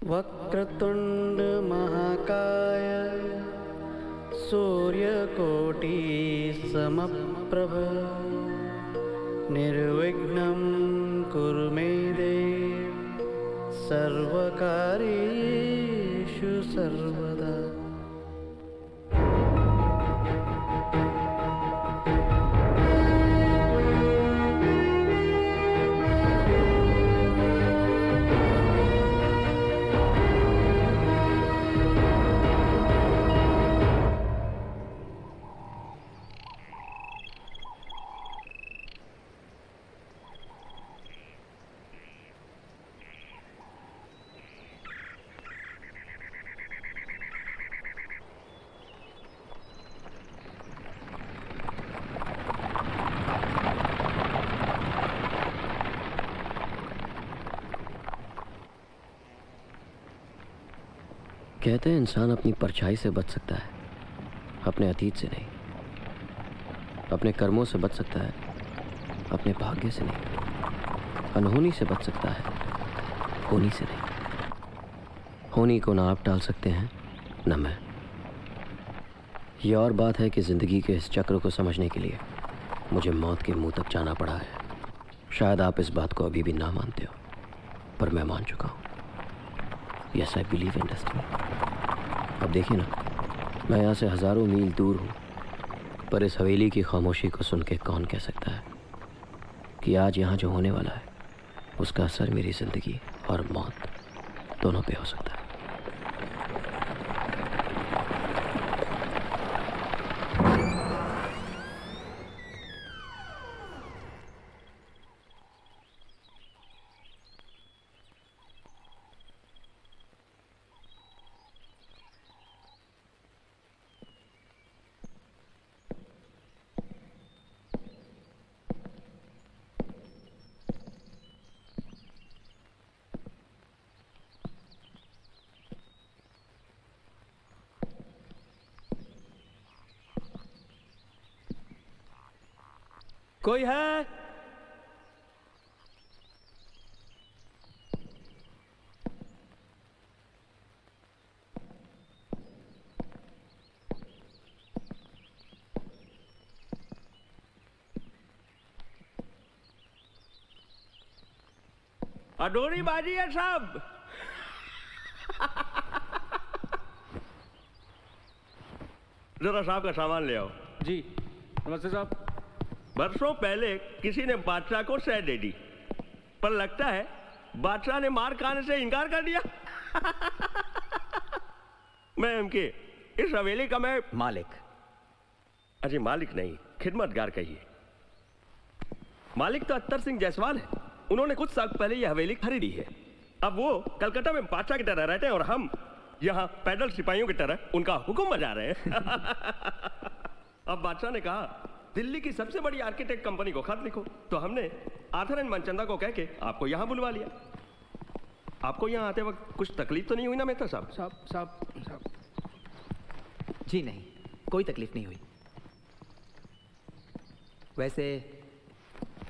वक्रतुंड महाकाय सूर्यकोटि समप्रभ निर्विघ्नं कुरु मे देव सर्वकार्येषु सर्वदा। कहते हैं इंसान अपनी परछाई से बच सकता है, अपने अतीत से नहीं। अपने कर्मों से बच सकता है, अपने भाग्य से नहीं। अनहोनी से बच सकता है, होनी से नहीं। होनी को ना आप टाल सकते हैं, ना मैं। ये और बात है कि ज़िंदगी के इस चक्र को समझने के लिए मुझे मौत के मुंह तक जाना पड़ा है। शायद आप इस बात को अभी भी ना मानते हो, पर मैं मान चुका हूँ। Yes, I believe in destiny. अब देखिए ना, मैं यहाँ से हज़ारों मील दूर हूँ, पर इस हवेली की खामोशी को सुन के कौन कह सकता है कि आज यहाँ जो होने वाला है उसका असर मेरी ज़िंदगी और मौत दोनों पे हो सकता है। कोई है? अडोरी बाजी है साहब। जरा साहब का सामान ले आओ। जी नमस्ते साहब। बरसों पहले किसी ने बादशाह को शहद दे दी, पर लगता है बादशाह ने मार खाने से इनकार कर दिया। मैं इनके इस हवेली का मैं मालिक। अजी मालिक नहीं, खिदमतगार कहिए। मालिक तो अत्तर सिंह जायसवाल है। उन्होंने कुछ साल पहले यह हवेली खरीदी है। अब वो कलकत्ता में बादशाह की तरह रहते हैं और हम यहाँ पैदल सिपाहियों की तरह उनका हुक्म बजा रहे हैं। अब बादशाह ने कहा दिल्ली की सबसे बड़ी आर्किटेक्ट कंपनी को खत लिखो, तो हमने आर्थर एंड मनचंदा को कह के आपको यहाँ बुलवा लिया। आपको यहाँ आते वक्त कुछ तकलीफ तो नहीं हुई ना मेहता साहब? साहब जी नहीं, कोई तकलीफ नहीं हुई। वैसे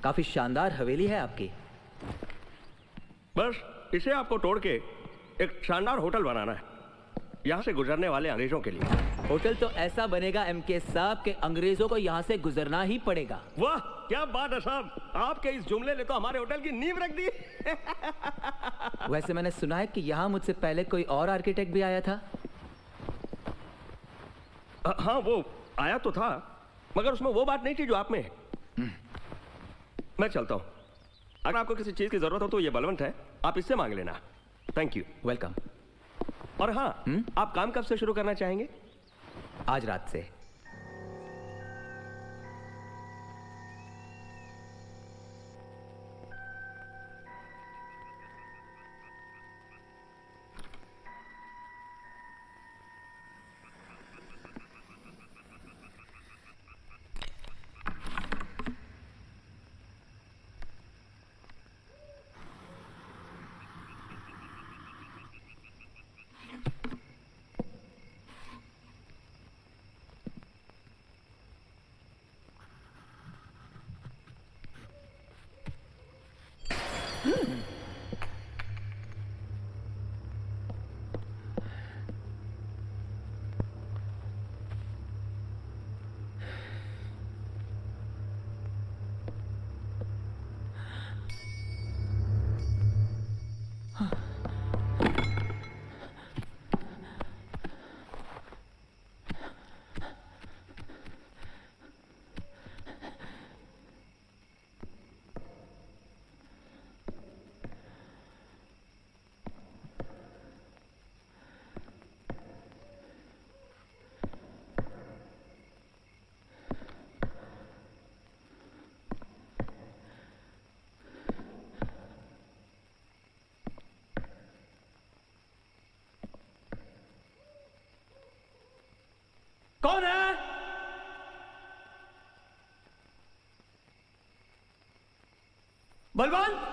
काफी शानदार हवेली है आपकी। बस इसे आपको तोड़ के एक शानदार होटल बनाना है, यहाँ से गुजरने वाले अंग्रेजों के लिए। होटल तो ऐसा बनेगा एमके साहब के अंग्रेजों को यहाँ से गुजरना ही पड़ेगा। वाह क्या बात है साहब, आपके इस जुमले ने तो हमारे होटल की नींव रख दी। वैसे मैंने सुना है कि यहाँ मुझसे पहले कोई और आर्किटेक्ट भी आया था। हाँ वो आया तो था, मगर उसमें वो बात नहीं थी जो आप में है। मैं चलता हूँ। अगर आपको किसी चीज की जरूरत हो तो ये बलवंत है, आप इससे मांग लेना। Thank you. वेलकम। और हाँ, आप काम कब से शुरू करना चाहेंगे? आज रात से। कौन है? बलवंत?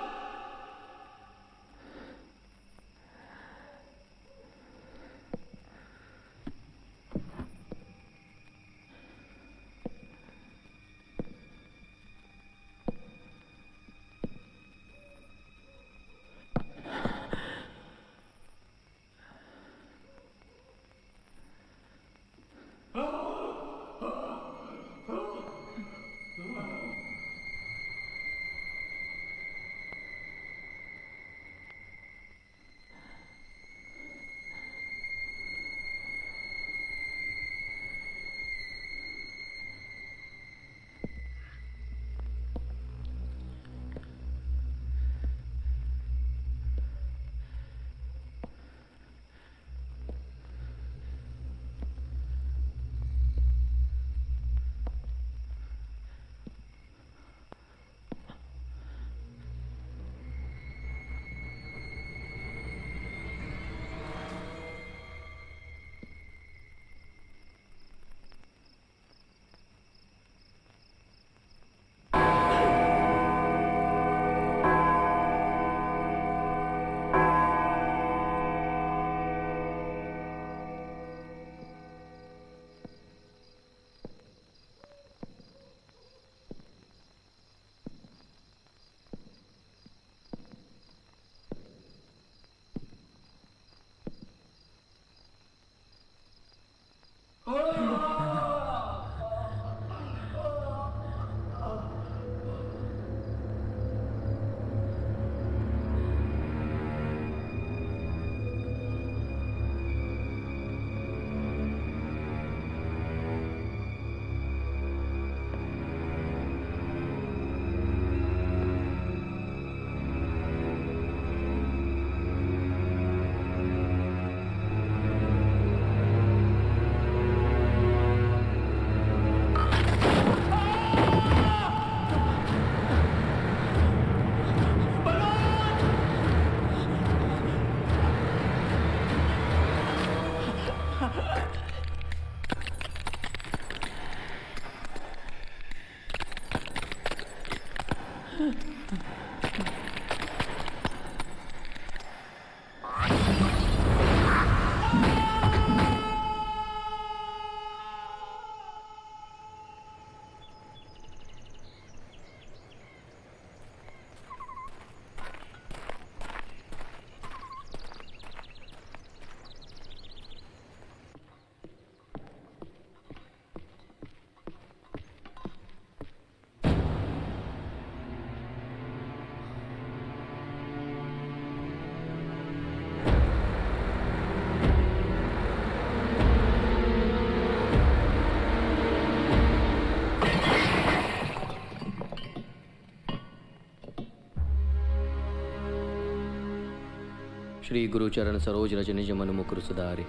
श्री गुरुचरण सरोज रज निज मन मुकुर सुधारे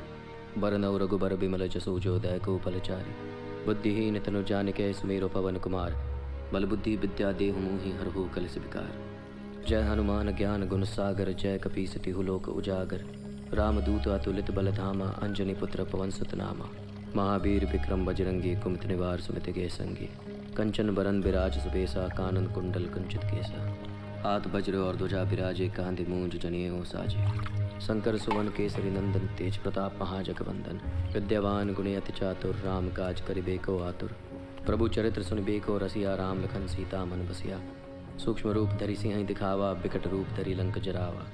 बरनौ रघुबर बिमल जसो जो दैको फलचारि बुद्धिहीन तनु जानिके सुमेरो पवन कुमार बल बुद्धि विद्या देहु मोहि हरहु कलि विकार। जय हनुमान ज्ञान गुण सागर जय कपीसति हुलोक उजागर रामदूत अतुलित बल धामा अंजनी पुत्र पवन सुत नामा महावीर विक्रम बजरंगी कुमति निवार सुमति के संगी कंचन बरन बिराज सुबेसा कानन कुंडल कुंचित केसा हाथ वज्र और ध्वजा बिराजे कांधे मूंज जनेऊ साजे शंकर सुवन केसरी नंदन तेज प्रताप महाजगवंदन विद्यावान गुणी अति चातुर राम काज करिबेको आतुर प्रभु चरित्र सुनिबेको रसिया राम लखन सीता मन बसिया सूक्ष्म रूप धरि सिंह दिखावा बिकट रूप धरि लंक जरावा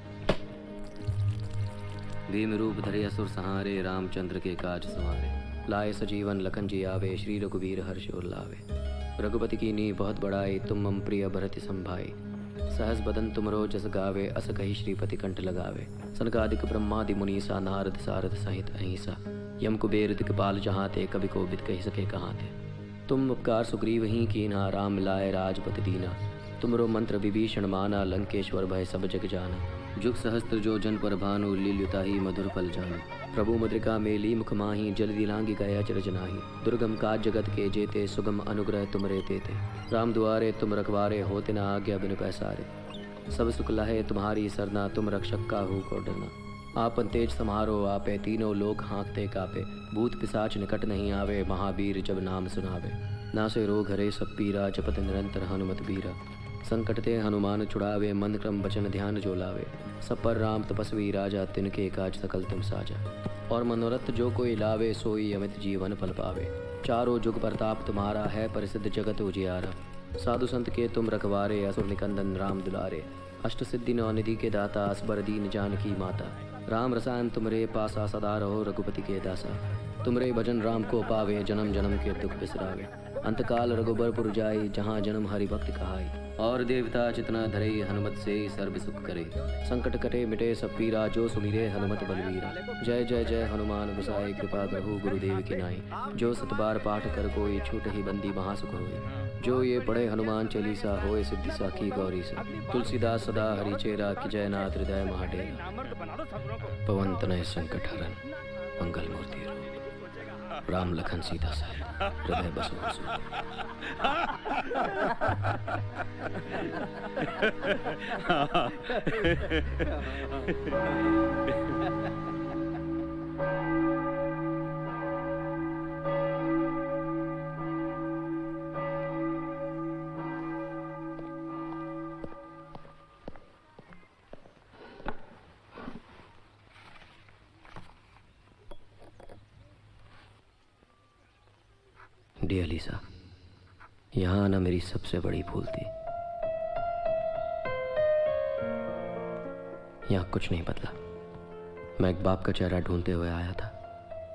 भीम रूप धरि असुर सहारे रामचंद्र के काज संवारे लाए सजीवन लखन जी आवे श्री रघुवीर हर्ष उर लावे रघुपति की नी बहुत बड़ाई तुम मम प्रिय भरति संभाई सहस बदन तुमरो जस गावे अस कही श्रीपति कंठ लगावे सनकादिक ब्रह्मादि मुनीसा नारद सारद सहित अहिंसा यम कुबेर दिक्पाल जहाँ ते कवि को बिद कही सके कहाँ थे तुम उपकार सुग्रीव ही कीन्हा राम मिलाए राजपति दीना तुमरो मंत्र विभीषण माना लंकेश्वर भय सब जग जाना जुग सहस्त्र जो जन पर भानु लील्युता ही मधुर फल जानु प्रभु मुद्रिका मेली मुख माही जल्दी लांगी गया चरज नाही दुर्गम काज जगत के जेते सुगम अनुग्रह तुम रे तेते राम दुआरे तुम रखवारे होते न आज्ञा बिनु पैसारे सब सुख लहे तुम्हारी सरना तुम रक्षक काहू को डरना आपन तेज समारो आपे, तीनों लोक हाँकते कापे। भूत पिशाच निकट नहीं आवे, महावीर जब नाम सुनावे। नासे रोग हरे सब पीरा, जपत निरंतर हनुमत बीरा। संकट ते हनुमान छुड़ावे, मन क्रम वचन ध्यान जो लावे। सब पर राम तपस्वी राजा, तिनके काज सकल तुम साजा। और मनोरथ जो कोई लावे, सोई अमित जीवन फल पावे। चारों जुग प्रताप तुम्हारा है, प्रसिद्ध जगत उजियारा। साधु संत के तुम रखवारे, असुर निकंदन राम दुलारे। अष्ट सिद्धि नौ निधि के दाता, असबर दीन जानकी माता। राम रसायन तुमरे पासा, सदा रहो रघुपति के दासा। तुमरे भजन राम को पावे, जन्म जन्म के दुख बिसरावे। अंतकाल रघुबरपुर जाई, जहाँ जन्म हरि भक्त कहाई। और देवता चितना धरे, हनुमत से सर्व सुख करे। संकट कटे मिटे सब पीरा, जो सुमिरे हनुमत बलवीरा। जय जय जय हनुमान गोसाई, कृपा करहु गुरुदेव की नाई। जो सत बार पाठ कर कोई, छूट ही बंदी महासुख होई। जो ये पढ़े हनुमान चालीसा, होए सिद्धि साखी गौरी सा। तुलसीदास सदा हरि चेरा, की जयनाथ हृदय महाडेरा। पवन तनय संकट हरन, मंगल मूर्ति राम लखन सीता सहित, हृदय बसु सुख। डियर लीसा, यहाँ आना मेरी सबसे बड़ी भूल थी। यहाँ कुछ नहीं बदला। मैं एक बाप का चेहरा ढूंढते हुए आया था,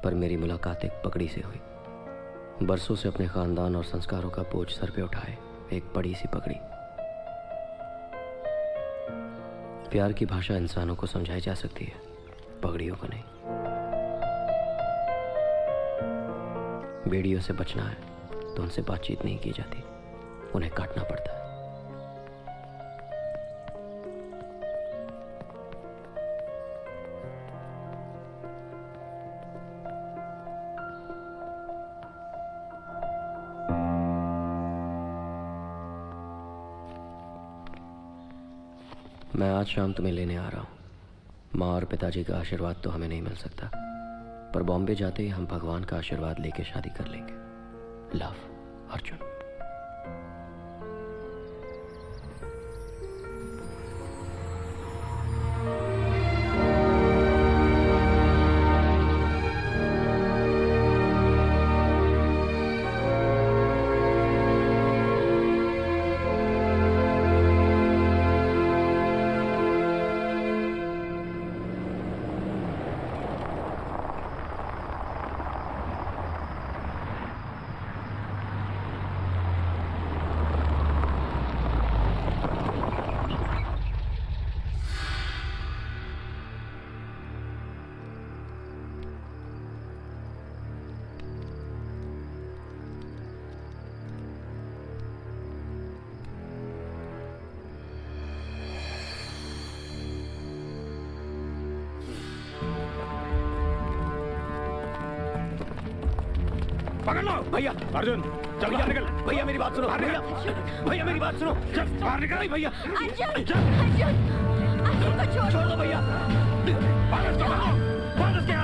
पर मेरी मुलाकात एक पगड़ी से हुई। बरसों से अपने खानदान और संस्कारों का बोझ सर पे उठाए एक बड़ी सी पगड़ी। प्यार की भाषा इंसानों को समझाई जा सकती है, पगड़ियों को नहीं। बेड़ियों से बचना है तो उनसे बातचीत नहीं की जाती, उन्हें काटना पड़ता है। मैं आज शाम तुम्हें लेने आ रहा हूं। माँ और पिताजी का आशीर्वाद तो हमें नहीं मिल सकता, पर बॉम्बे जाते ही हम भगवान का आशीर्वाद लेके शादी कर लेंगे। लव, अर्जुन। पकड़ लो भैया। अर्जुन चल बाहर निकल। भैया मेरी बात सुनो। भैया भैया मेरी बात सुनो। चल बाहर निकल भैया। अर्जुन अर्जुन को छोड़ दो भैया।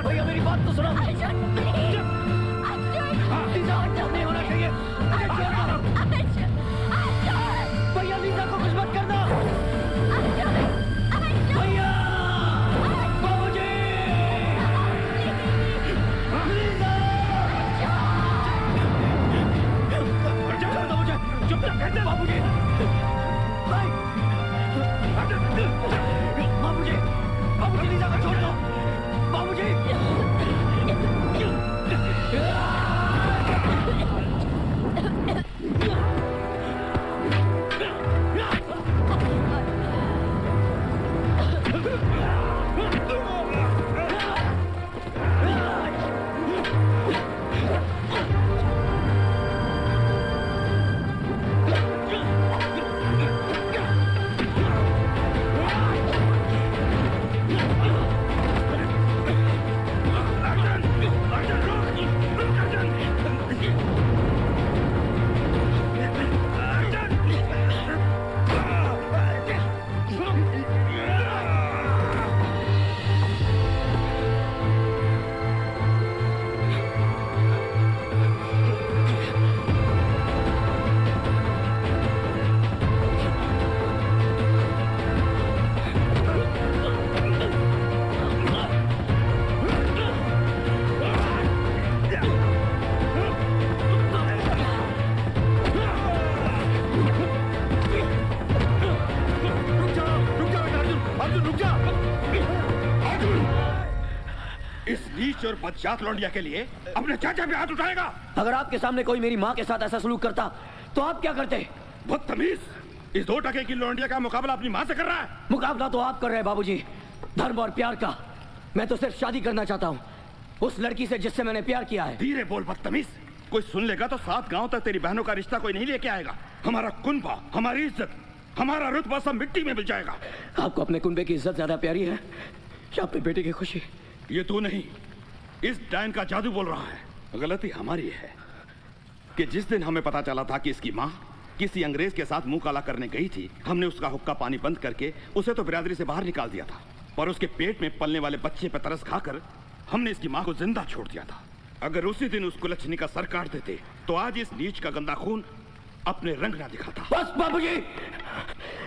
भैया मेरी बात तो सुनो। अर्जुन प्लीज। अर्जुन नहीं होना चाहिए। भैया लीजा को कुछ मत करना। भैया बाबूजी बाबूजी बाबूजी बाबूजी लीजा को छोड़ दो। बच्चे और बदजात लौंडिया के लिए अपने चाचा पे हाथ उठाएगा? अगर आपके सामने कोई मेरी माँ के साथ ऐसा सलूक करता तो आप क्या करते? बदतमीज! इस 2 टके की लौंडिया का मुकाबला अपनी माँ से कर रहा है। मुकाबला तो आप कर रहे हैं बाबूजी, धर्म और प्यार का। मैं तो सिर्फ शादी करना चाहता हूँ उस लड़की से जिससे मैंने प्यार किया है। धीरे बोल बदतमीज, कोई सुन लेगा तो 7 गांव तक तेरी बहनों का रिश्ता कोई नहीं लेके आएगा। हमारा कुनबा, हमारी इज्जत, हमारा रुतबा सब मिट्टी में मिल जाएगा। आपको अपने कुनबे की इज्जत ज्यादा प्यारी है या अपने बेटे की खुशी? ये तू नहीं, इस डायन का जादू बोल रहा है। गलती हमारी है कि जिस दिन हमें पता चला था कि इसकी माँ किसी अंग्रेज के साथ मुंह काला करने गई थी, हमने उसका हुक्का पानी बंद करके उसे तो बिरादरी से बाहर निकाल दिया था, पर उसके पेट में पलने वाले बच्चे पर तरस खाकर हमने इसकी माँ को जिंदा छोड़ दिया था। अगर उसी दिन उस कुलच्छनी का सर काट देते तो आज इस नीच का गंदा खून अपने रंग ना दिखाता। बस बाबूजी,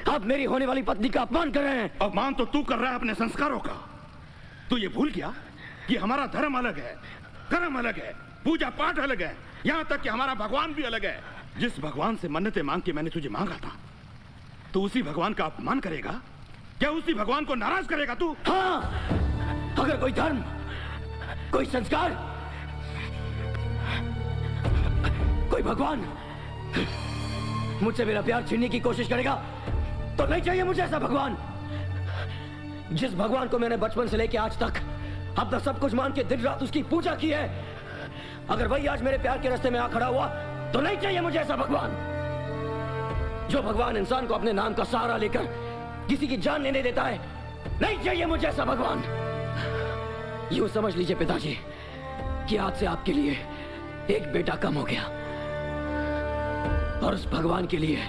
आप मेरी होने वाली पत्नी का अपमान कर रहे हैं। अपमान तो तू कर रहा है अपने संस्कारों का। तू ये भूल गया कि हमारा धर्म अलग है, कर्म अलग है, पूजा पाठ अलग है, यहाँ तक कि हमारा भगवान भी अलग है। जिस भगवान से मन्नतें मांग के मैंने तुझे मांगा था, तो उसी भगवान का अपमान करेगा? क्या उसी भगवान को नाराज करेगा तू? हाँ, अगर कोई धर्म, कोई संस्कार, कोई भगवान मुझसे मेरा प्यार छीनने की कोशिश करेगा तो नहीं चाहिए मुझे ऐसा भगवान। जिस भगवान को मैंने बचपन से लेकर आज तक अपना सब कुछ मान के दिन रात उसकी पूजा की है, अगर वही आज मेरे प्यार के रास्ते में आ खड़ा हुआ तो नहीं चाहिए मुझे ऐसा भगवान। जो भगवान इंसान को अपने नाम का सहारा लेकर किसी की जान लेने देता है, नहीं चाहिए मुझे ऐसा भगवान। यूं समझ लीजिए पिताजी कि आज से आपके लिए एक बेटा कम हो गया और उस भगवान के लिए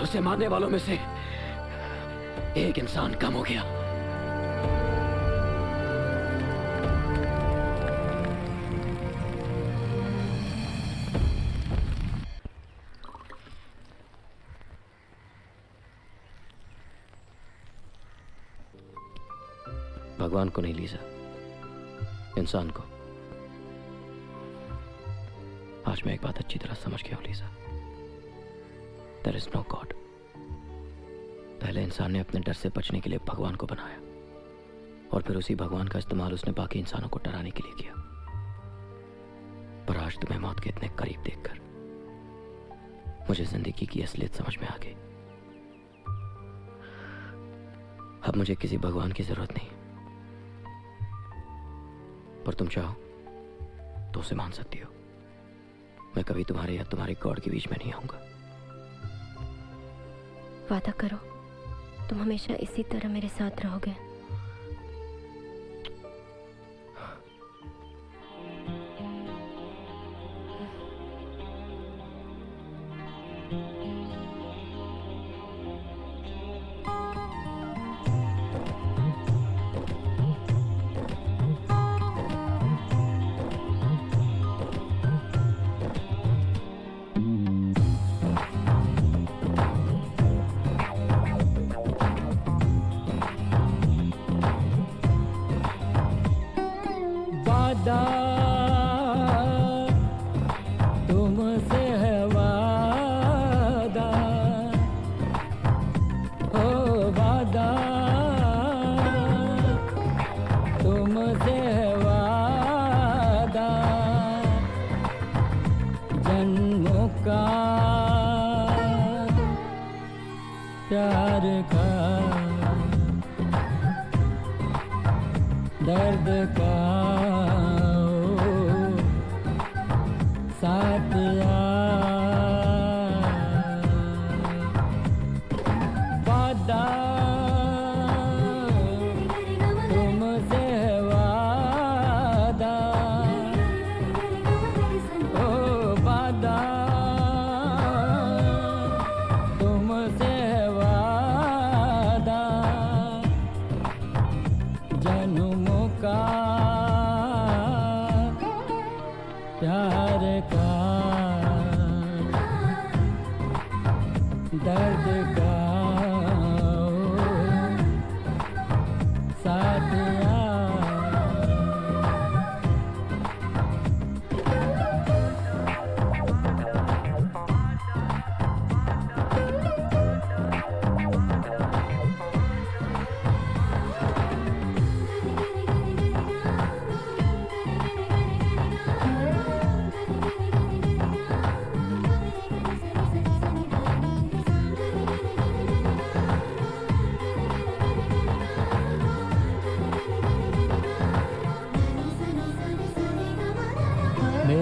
उसे मारने वालों में से एक इंसान कम हो गया। भगवान को नहीं लीजा, इंसान को। आज मैं एक बात अच्छी तरह समझ गया हूं Lisa, there is no God. पहले इंसान ने अपने डर से बचने के लिए भगवान को बनाया और फिर उसी भगवान का इस्तेमाल उसने बाकी इंसानों को डराने के लिए किया। पर आज तुम्हें मौत के इतने करीब देखकर मुझे जिंदगी की असलियत समझ में आ गई। अब मुझे किसी भगवान की जरूरत नहीं, पर तुम चाहो तो उसे मान सकती हो। मैं कभी तुम्हारे या तुम्हारे गॉड के बीच में नहीं आऊंगा। वादा करो तुम हमेशा इसी तरह मेरे साथ रहोगे।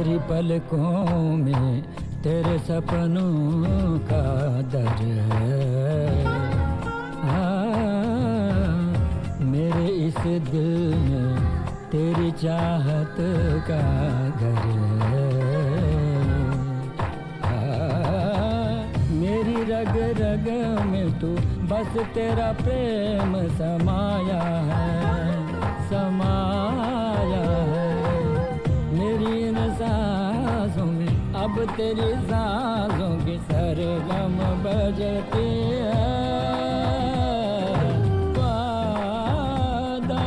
तेरी पलकों में तेरे सपनों का दर है। मेरे इस दिल में तेरी चाहत का घर है। मेरी रग रग में तू बस तेरा प्रेम समाया है, समाया है। मेरी इन सांसों में अब तेरी सांसों की सरगम बजती है। वादा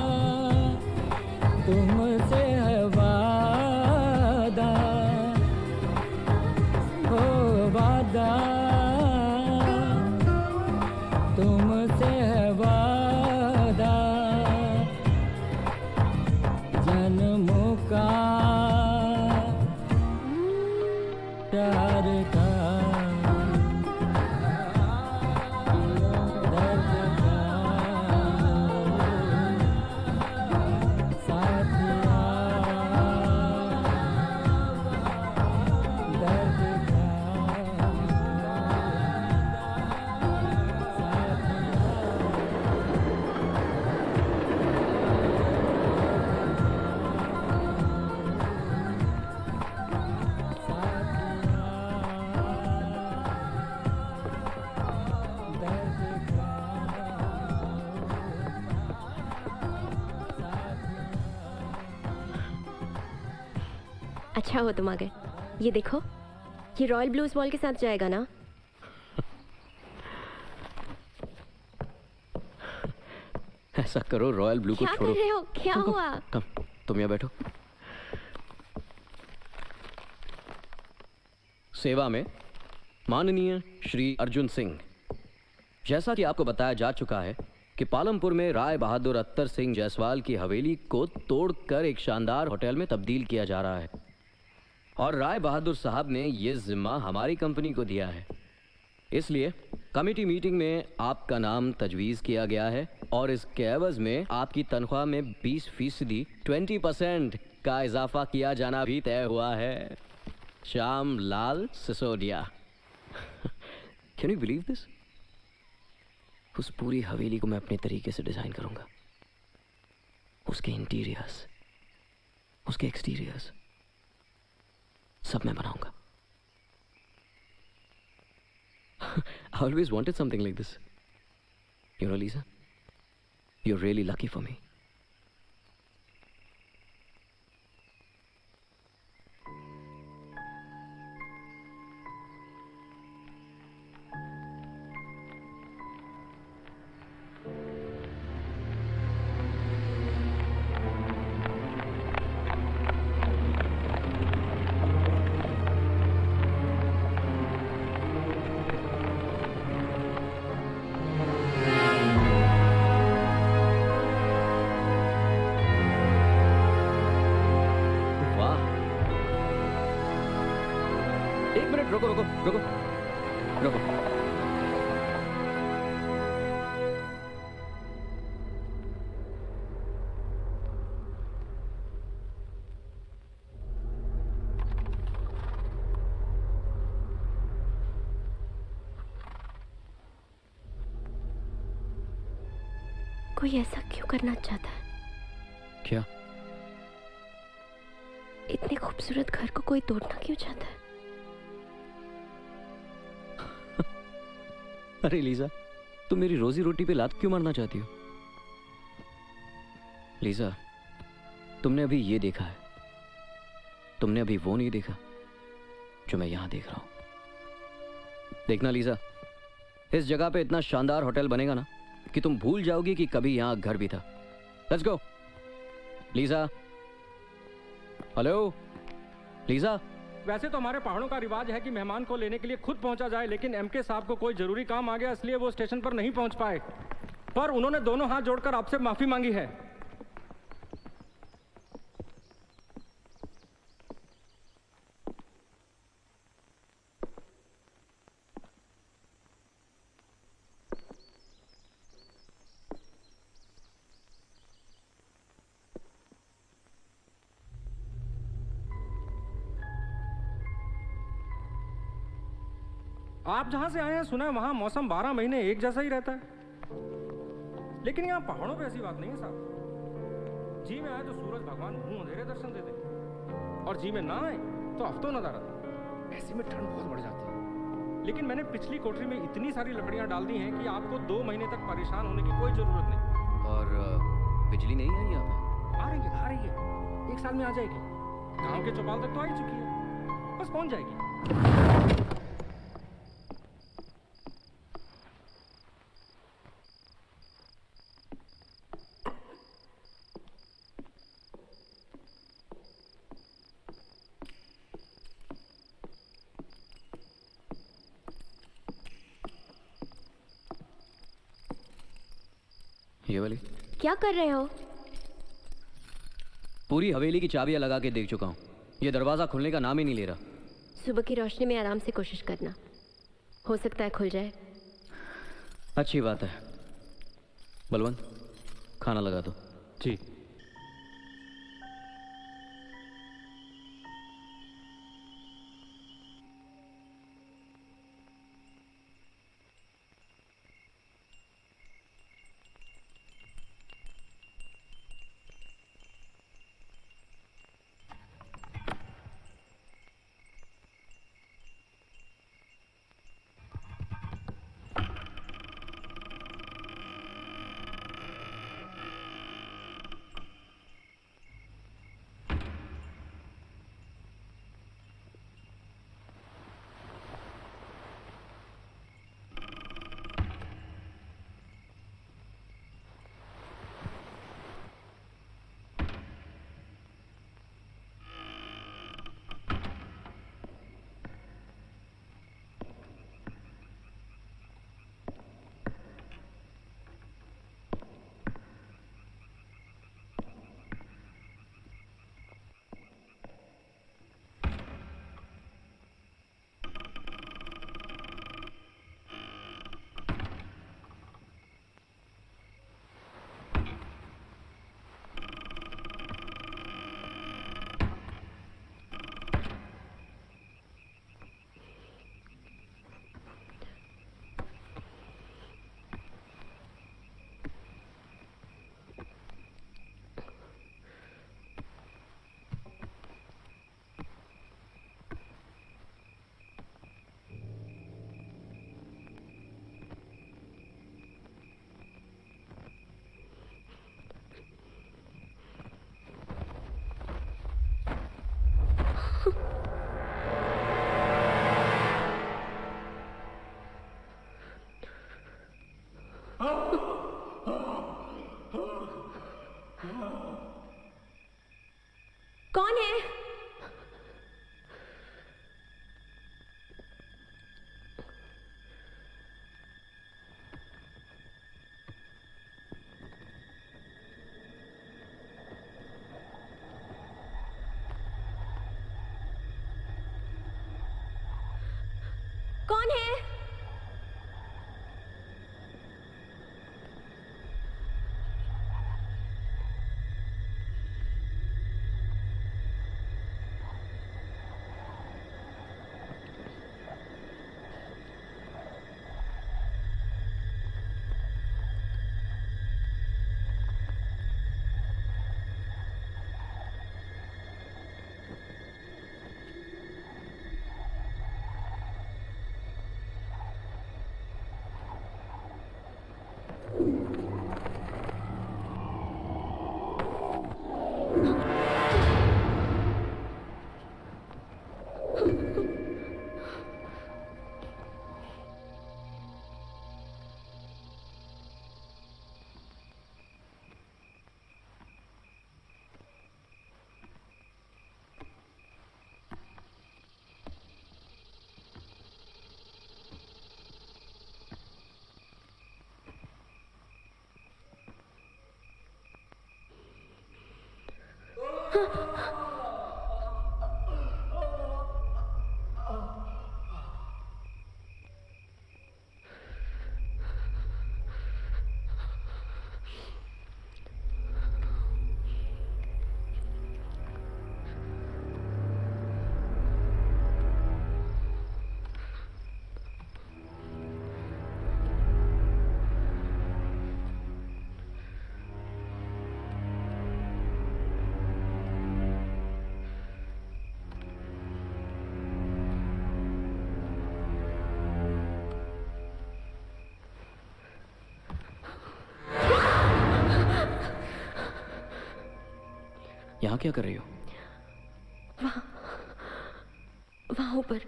तुमसे है वादा, ओ वादा तुमसे है वादा, जन्मों का प्यार का दर्द का साथिया, दर्द का अच्छा हो तुम आ गए। ये देखो, ये रॉयल ब्लूज बॉल के साथ जाएगा ना? ऐसा करो, रॉयल ब्लू को क्या छोड़ो। कर रहे हो? क्या रुको, हुआ? तुम यहाँ बैठो। सेवा में माननीय श्री अर्जुन सिंह। जैसा कि आपको बताया जा चुका है कि पालमपुर में राय बहादुर अत्तर सिंह जायसवाल की हवेली को तोड़कर एक शानदार होटल में तब्दील किया जा रहा है और राय बहादुर साहब ने यह जिम्मा हमारी कंपनी को दिया है। इसलिए कमेटी मीटिंग में आपका नाम तजवीज़ किया गया है और इसके एवज में आपकी तनख्वाह में 20% 20% का इजाफा किया जाना भी तय हुआ है। Shyam Lal Sisodia. Can you believe this? उस पूरी हवेली को मैं अपने तरीके से डिजाइन करूंगा। उसके इंटीरियर्स, उसके एक्सटीरियर्स सब मैं बनाऊंगा। I always wanted something like this. You know, Lisa, you're really lucky for me. रुको रुको रुको रुको। कोई ऐसा क्यों करना चाहता है? क्या? इतने खूबसूरत घर को कोई तोड़ना क्यों चाहता है? अरे लीजा, तुम मेरी रोजी रोटी पे लात क्यों मारना चाहती हो? लीजा, तुमने अभी ये देखा है, तुमने अभी वो नहीं देखा जो मैं यहां देख रहा हूं। देखना लीजा, इस जगह पे इतना शानदार होटल बनेगा ना कि तुम भूल जाओगी कि कभी यहां घर भी था। Let's go. Lisa, hello Lisa. वैसे तो हमारे पहाड़ों का रिवाज है कि मेहमान को लेने के लिए खुद पहुंचा जाए, लेकिन एमके साहब को कोई जरूरी काम आ गया इसलिए वो स्टेशन पर नहीं पहुंच पाए, पर उन्होंने दोनों हाथ जोड़कर आपसे माफी मांगी है। आप जहां से आए हैं सुना है वहां मौसम 12 महीने एक जैसा ही रहता है, लेकिन यहाँ पहाड़ों पे ऐसी बात नहीं है साहब। जी में आए तो सूरज भगवान मुंह अंधेरे दर्शन दे दे, और जी में ना आए तो हफ्तों नजर आता। ऐसे में ठंड बहुत बढ़ जाती है। लेकिन मैंने पिछली कोठरी में इतनी सारी लकड़ियां डाल दी हैं कि आपको 2 महीने तक परेशान होने की कोई जरूरत नहीं। और बिजली नहीं आई यहाँ पे? आ रही है, 1 साल में आ जाएगी। गांव के चौपाल तक तो आ ही चुकी है, बस पहुंच जाएगी। ये वाली? क्या कर रहे हो? पूरी हवेली की चाबियां लगा के देख चुका हूँ, ये दरवाजा खुलने का नाम ही नहीं ले रहा। सुबह की रोशनी में आराम से कोशिश करना, हो सकता है खुल जाए। अच्छी बात है। बलवंत, खाना लगा दो। जी। कौन है? कौन है? यहाँ क्या कर रही हो? वहाँ ऊपर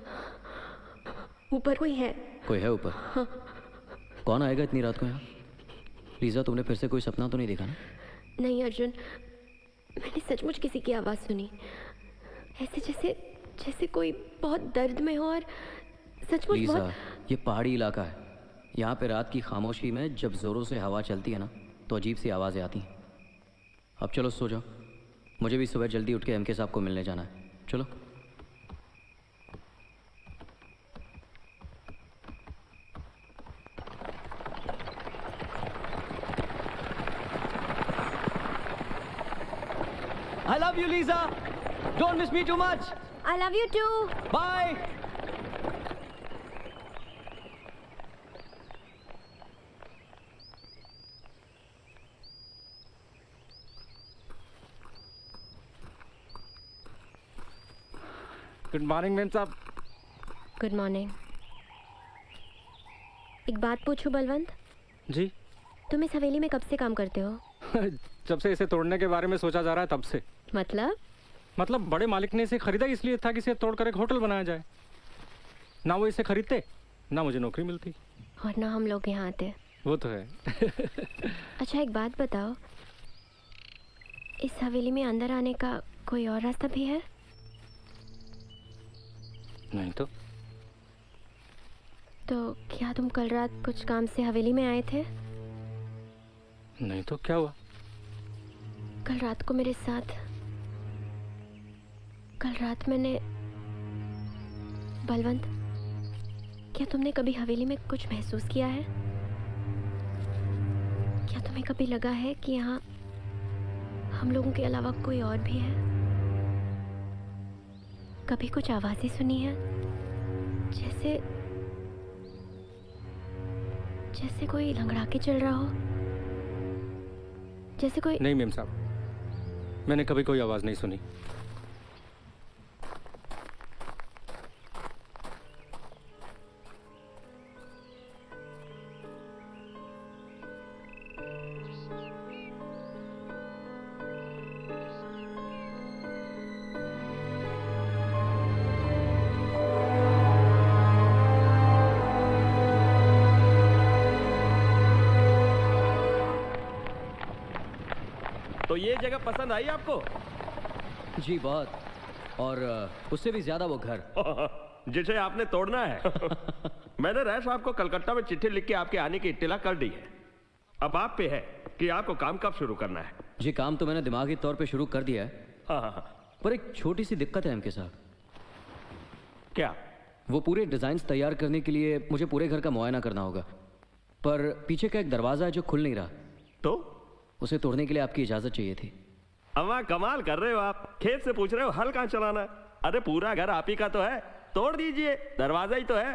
ऊपर कोई है। कोई है ऊपर? हाँ। कौन आएगा इतनी रात को यहाँ? लीजा, तुमने फिर से कोई सपना तो नहीं देखा ना? नहीं अर्जुन, मैंने सचमुच किसी की आवाज़ सुनी, ऐसे जैसे जैसे कोई बहुत दर्द में हो और सचमुच लीजा, बहुत। ये पहाड़ी इलाका है। यहाँ पे रात की खामोशी में जब जोरों से हवा चलती है ना, तो अजीब सी आवाज़ें आती हैं। अब चलो सो जाओ, मुझे भी सुबह जल्दी उठ के एमके साहब को मिलने जाना है। चलो। I love you, Lisa. Don't miss me too much. I love you too. Bye. Good morning ma'am साहब। Good morning. एक बात पूछूं बलवंत? जी। तुम इस हवेली में कब से काम करते हो? जब से इसे तोड़ने के बारे में सोचा जा रहा है तब से। मतलब बड़े मालिक ने इसे खरीदा इसलिए था कि इसे तोड़कर एक होटल बनाया जाए। ना वो इसे खरीदते ना मुझे नौकरी मिलती और ना हम लोग यहाँ आते। वो तो है। अच्छा एक बात बताओ, इस हवेली में अंदर आने का कोई और रास्ता भी है? नहीं तो क्या तुम कल रात कुछ काम से हवेली में आए थे? नहीं तो क्या हुआ? कल रात को मेरे साथ, कल रात मैंने, बलवंत क्या तुमने कभी हवेली में कुछ महसूस किया है? क्या तुम्हें कभी लगा है कि यहाँ हम लोगों के अलावा कोई और भी है? कभी कुछ आवाजें सुनी है, जैसे जैसे कोई लंगड़ा के चल रहा हो, जैसे कोई? नहीं मेम साहब, मैंने कभी कोई आवाज नहीं सुनी। तो ये जगह पसंद आई आपको? जी बहुत, और उससे भी ज्यादा वो घर जिसे आपने तोड़ना है। मैंने रैश साहब को कलकत्ता में चिट्ठी लिख के आपके आने की इत्तिला कर दी है। अब आप पे है कि आपको काम कब शुरू करना है। जी काम तो मैंने दिमागी तौर पे शुरू कर दिया है। हाँ। पर एक छोटी सी दिक्कत है एमके साहब। क्या? वो पूरे डिजाइन तैयार करने के लिए मुझे पूरे घर का मुआयना करना होगा, पर पीछे का एक दरवाजा है जो खुल नहीं रहा, तो उसे तोड़ने के लिए आपकी इजाजत चाहिए थी। अम्मा कमाल कर रहे हो आप, खेत से पूछ रहे हो हल कहाँ चलाना है। अरे पूरा घर आप ही का तो है, तोड़ दीजिए, दरवाजा ही तो है।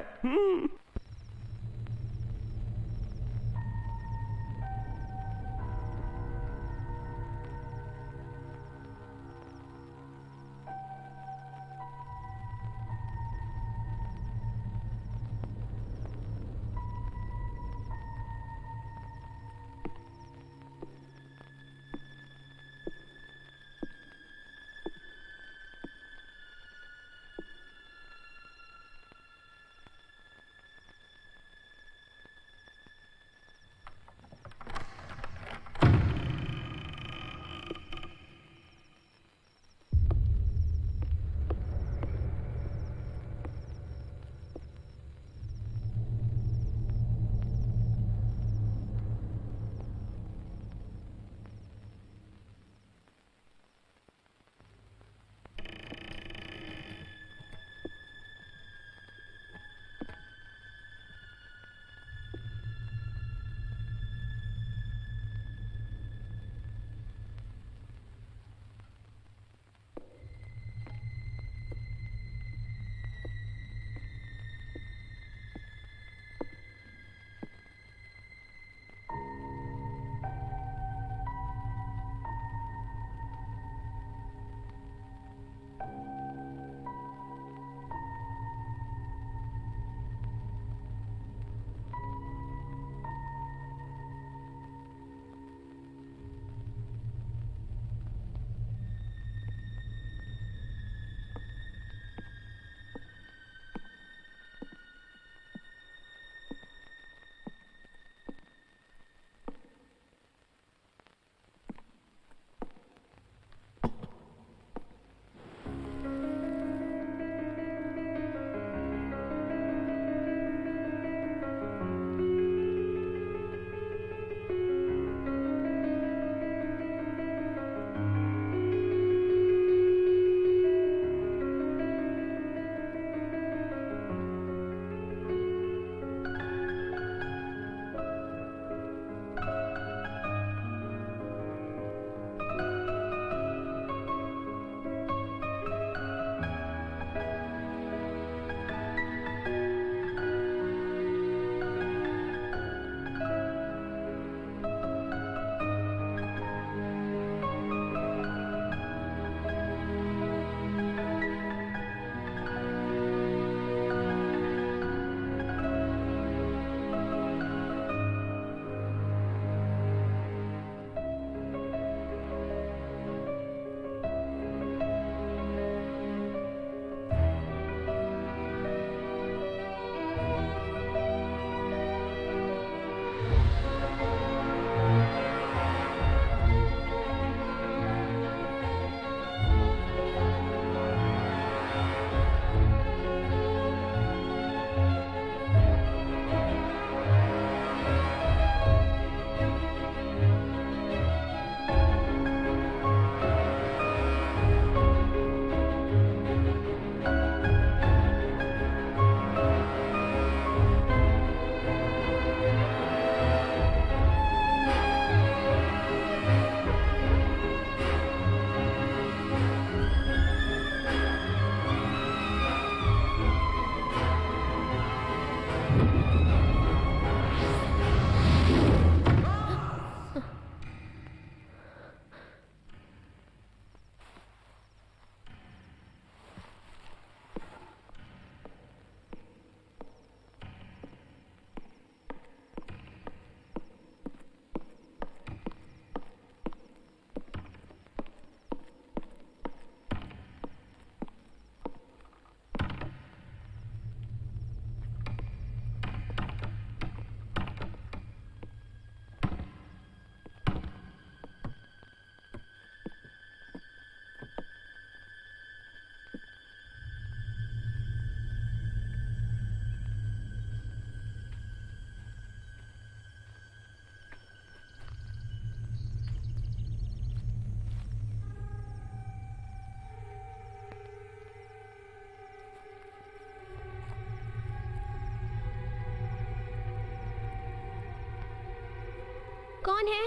कौन है?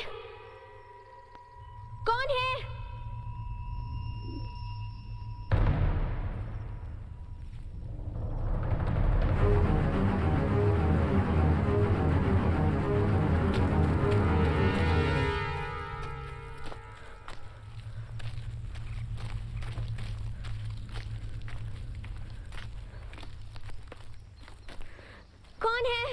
कौन है? कौन है?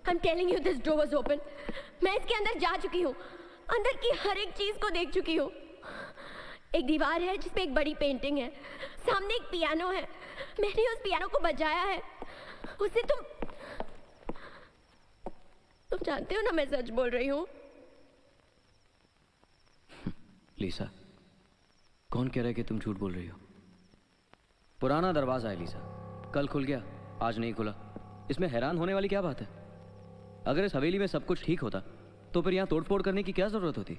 I'm telling you this door was open. मैं इसके अंदर जा चुकी हूँ, अंदर की हर एक चीज को देख चुकी हूँ। एक दीवार है जिस पे एक बड़ी पेंटिंग है, सामने एक पियानो है, मैंने उस पियानो को बजाया है। उसे तुम जानते हो ना मैं सच बोल रही हूँ। लीसा, कौन कह रहा है कि तुम झूठ बोल रही हो? पुराना दरवाजा है लीसा, कल खुल गया, आज नहीं खुला। इसमें हैरान होने वाली क्या बात है? अगर इस हवेली में सब कुछ ठीक होता तो फिर यहाँ तोड़फोड़ करने की क्या जरूरत होती?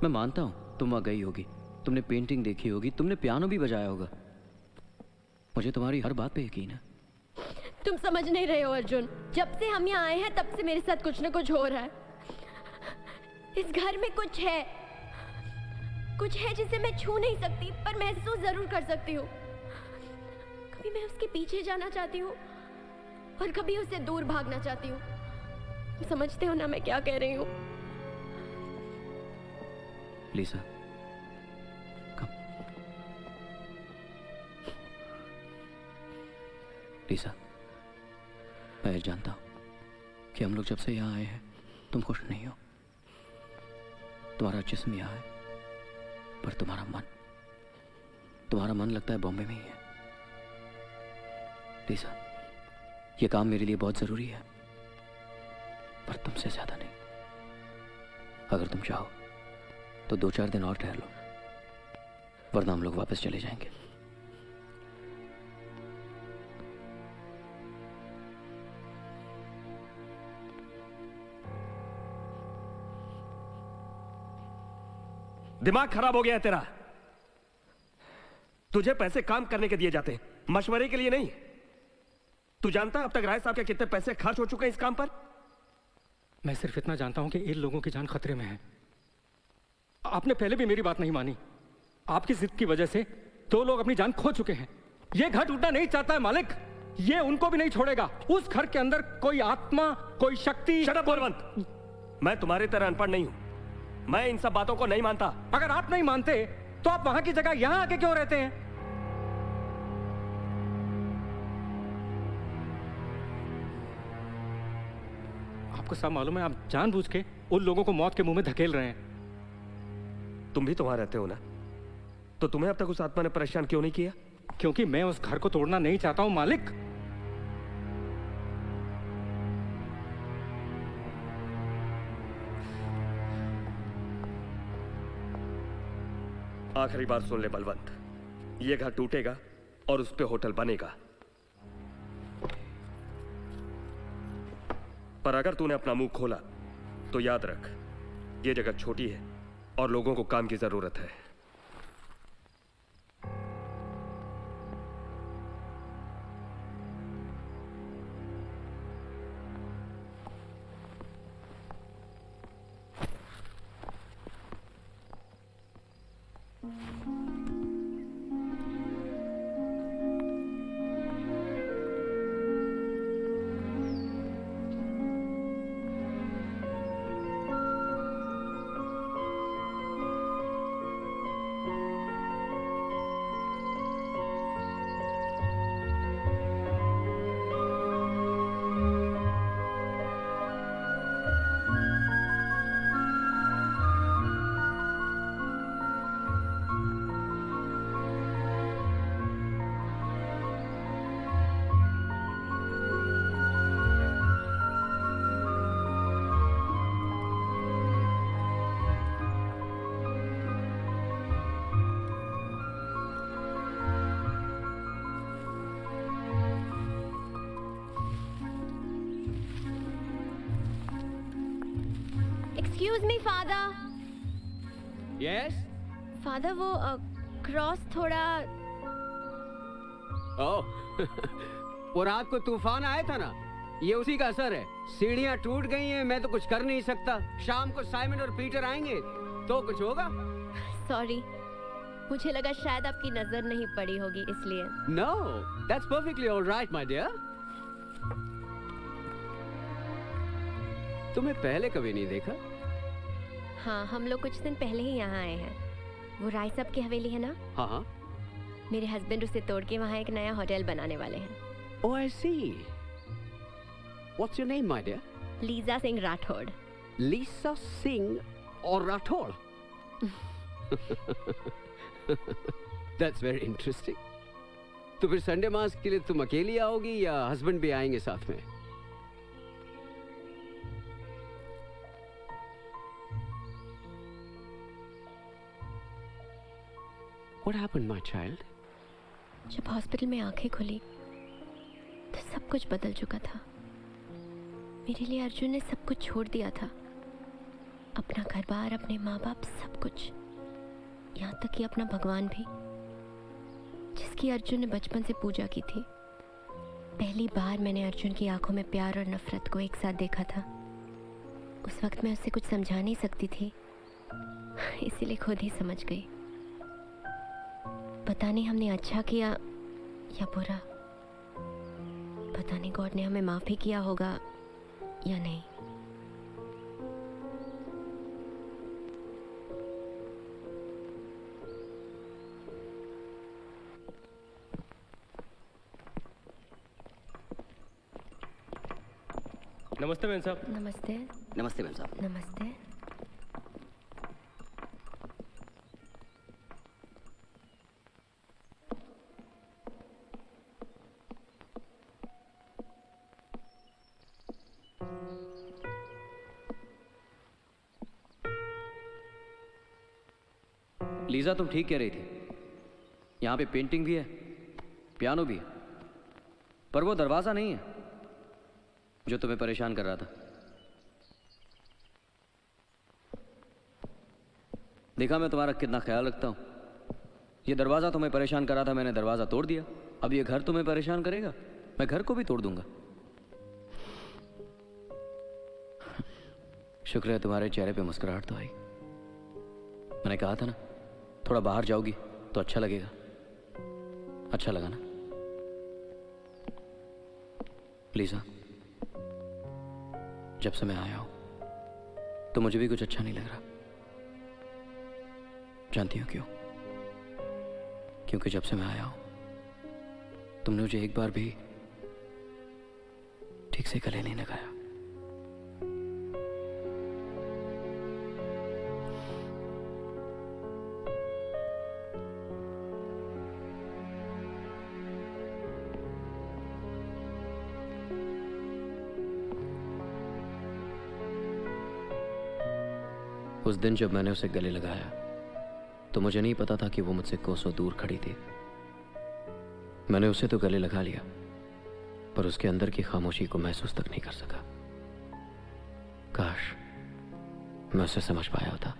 मैं मानता हूँ तुम वहाँ गई होगी, तुमने पेंटिंग देखी होगी, तुमने पियानो भी बजाया होगा। मुझे तुम्हारी हर बात पे यकीन है। तुम समझ नहीं रहे हो अर्जुन, जब से हम यहाँ आए हैं तब से मेरे साथ कुछ ना कुछ हो रहा है। इस घर में कुछ है जिसे मैं छू नहीं सकती पर महसूस जरूर कर सकती हूँ। कभी मैं उसके पीछे जाना चाहती हूँ और कभी उससे दूर भागना चाहती हूँ। समझते हो ना मैं क्या कह रही हूँ? लीसा, कम। लीसा, मैं जानता हूं कि हम लोग जब से यहाँ आए हैं तुम खुश नहीं हो। तुम्हारा जिस्म यहाँ है पर तुम्हारा मन लगता है बॉम्बे में ही है। लीसा, ये काम मेरे लिए बहुत जरूरी है पर तुमसे ज्यादा नहीं। अगर तुम चाहो तो 2-4 दिन और ठहर लो, वरना हम लोग वापस चले जाएंगे। दिमाग खराब हो गया है तेरा। तुझे पैसे काम करने के दिए जाते हैं, मशवरे के लिए नहीं। तू जानता अब तक राय साहब के कितने पैसे खर्च हो चुके हैं इस काम पर? मैं सिर्फ इतना जानता हूं कि इन लोगों की जान खतरे में है। आपने पहले भी मेरी बात नहीं मानी। आपकी जिद की वजह से 2 लोग अपनी जान खो चुके हैं। ये घर टूटना नहीं चाहता है मालिक, ये उनको भी नहीं छोड़ेगा। उस घर के अंदर कोई आत्मा, कोई शक्ति। शट अप बलवंत, मैं तुम्हारी तरह अनपढ़ नहीं हूं, मैं इन सब बातों को नहीं मानता। अगर आप नहीं मानते तो आप वहां की जगह यहां आके क्यों रहते हैं? आपको सब मालूम है, आप जानबूझ के उन लोगों को मौत के मुंह में धकेल रहे हैं। तुम भी तो वहां रहते हो ना, तो तुम्हें अब तक उस आत्मा ने परेशान क्यों नहीं किया? क्योंकि मैं उस घर को तोड़ना नहीं चाहता हूं मालिक। आखिरी बार सुन ले बलवंत, ये घर टूटेगा और उस पे होटल बनेगा, पर अगर तूने अपना मुंह खोला तो याद रख, ये जगह छोटी है और लोगों को काम की जरूरत है। Excuse me father. Yes. Father वो क्रॉस थोड़ा। ओह वो रात को तूफान आया था ना, ये उसी का असर है। सीढ़ियां टूट गई हैं, मैं तो कुछ कर नहीं सकता। शाम को साइमन और पीटर आएंगे तो कुछ होगा। सॉरी, मुझे लगा शायद आपकी नजर नहीं पड़ी होगी इसलिए। No, that's perfectly alright my dear. तुम्हें पहले कभी नहीं देखा? हाँ, हम लोग कुछ दिन पहले ही यहाँ आए हैं। वो राय साहब की हवेली है ना? हाँ हाँ। मेरे हस्बैंड उसे तोड़ के वहाँ एक नया होटल बनाने वाले हैं। Oh, I see. What's your name, my dear? Lisa Singh Rathore. Lisa Singh or Rathod? That's very interesting. तो फिर संडे मास के लिए तुम अकेली आओगी या हस्बैंड भी आएंगे साथ में? What happened, my child? जब हॉस्पिटल में आंखें खुली तो सब कुछ बदल चुका था। मेरे लिए अर्जुन ने सब कुछ छोड़ दिया था, अपना घर बार, अपने माँ बाप, सब कुछ, यहाँ तक कि अपना भगवान भी, जिसकी अर्जुन ने बचपन से पूजा की थी। पहली बार मैंने अर्जुन की आंखों में प्यार और नफरत को एक साथ देखा था। उस वक्त मैं उससे कुछ समझा नहीं सकती थी, इसीलिए खुद ही समझ गई। पता नहीं हमने अच्छा किया या बुरा, पता नहीं गॉड ने हमें माफ भी किया होगा या नहीं। नमस्ते मैम साहब। नमस्ते। नमस्ते मैम साहब। नमस्ते। लीजा, तुम ठीक कह रही थी। यहाँ पे पेंटिंग भी है, पियानो भी है, पर वो दरवाजा नहीं है जो तुम्हें परेशान कर रहा था। देखा मैं तुम्हारा कितना ख्याल रखता हूँ। ये दरवाजा तुम्हें परेशान कर रहा था, मैंने दरवाजा तोड़ दिया। अब ये घर तुम्हें परेशान करेगा, मैं घर को भी तोड़ दूंगा। शुक्र है तुम्हारे चेहरे पे मुस्कुराहट तो आई। मैंने कहा था ना, थोड़ा बाहर जाओगी तो अच्छा लगेगा। अच्छा लगा ना लीजा? जब से मैं आया हूं तो मुझे भी कुछ अच्छा नहीं लग रहा। जानती हो क्यों? क्योंकि जब से मैं आया हूं तुमने मुझे एक बार भी ठीक से गले नहीं लगाया। उस दिन जब मैंने उसे गले लगाया तो मुझे नहीं पता था कि वो मुझसे कोसों दूर खड़ी थी। मैंने उसे तो गले लगा लिया, पर उसके अंदर की खामोशी को महसूस तक नहीं कर सका। काश मैं उसे समझ पाया होता।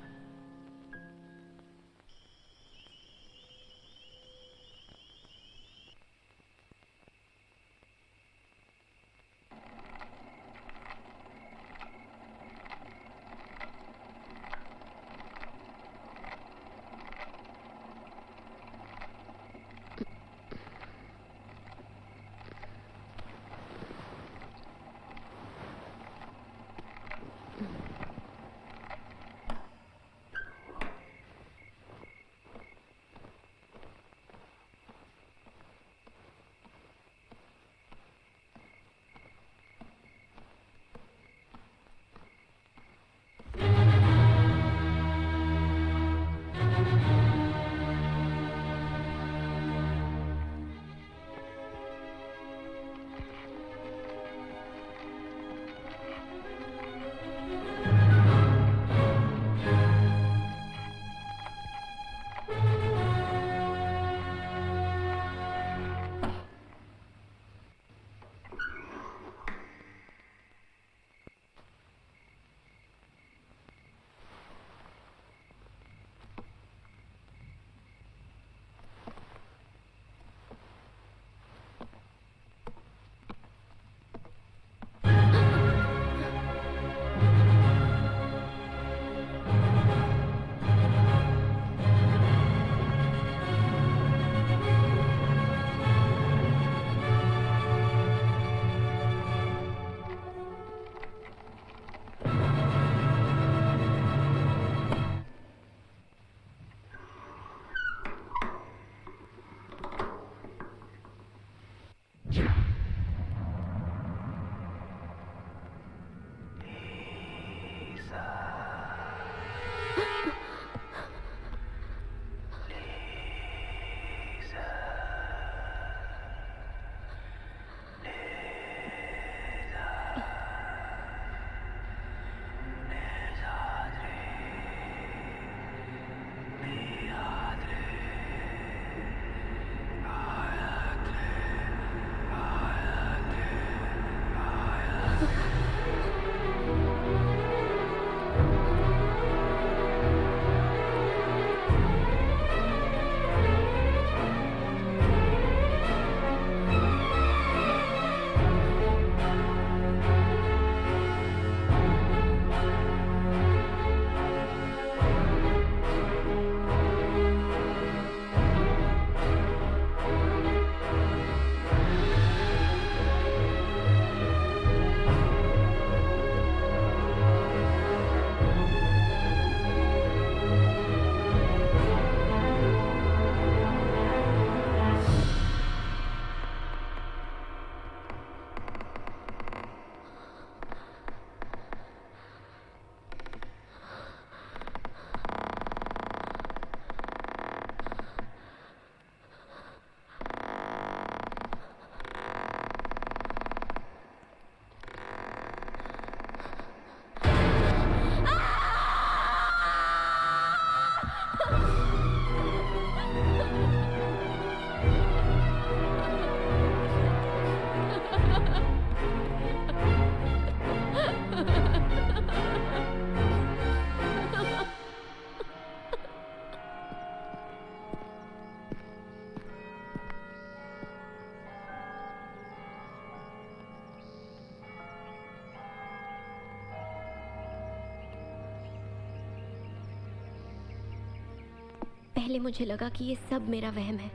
पहले मुझे लगा कि ये सब मेरा वहम है,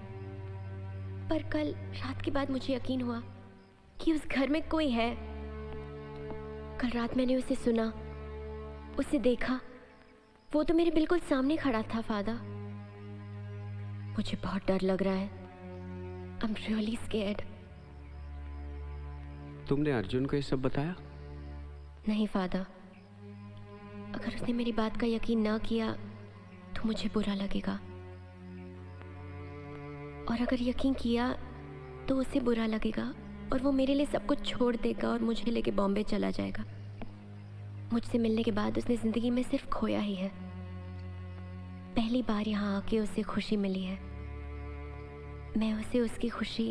पर कल रात के बाद मुझे यकीन हुआ कि उस घर में कोई है। कल रात मैंने उसे सुना, उसे देखा। वो तो मेरे बिल्कुल सामने खड़ा था फादर। मुझे बहुत डर लग रहा है। I am really scared. तुमने अर्जुन को ये सब बताया? नहीं फादर, अगर उसने मेरी बात का यकीन ना किया तो मुझे बुरा लगेगा, और अगर यकीन किया तो उसे बुरा लगेगा और वो मेरे लिए सब कुछ छोड़ देगा और मुझे लेके बॉम्बे चला जाएगा। मुझसे मिलने के बाद उसने ज़िंदगी में सिर्फ खोया ही है। पहली बार यहाँ आके उसे खुशी मिली है। मैं उसे, उसकी खुशी,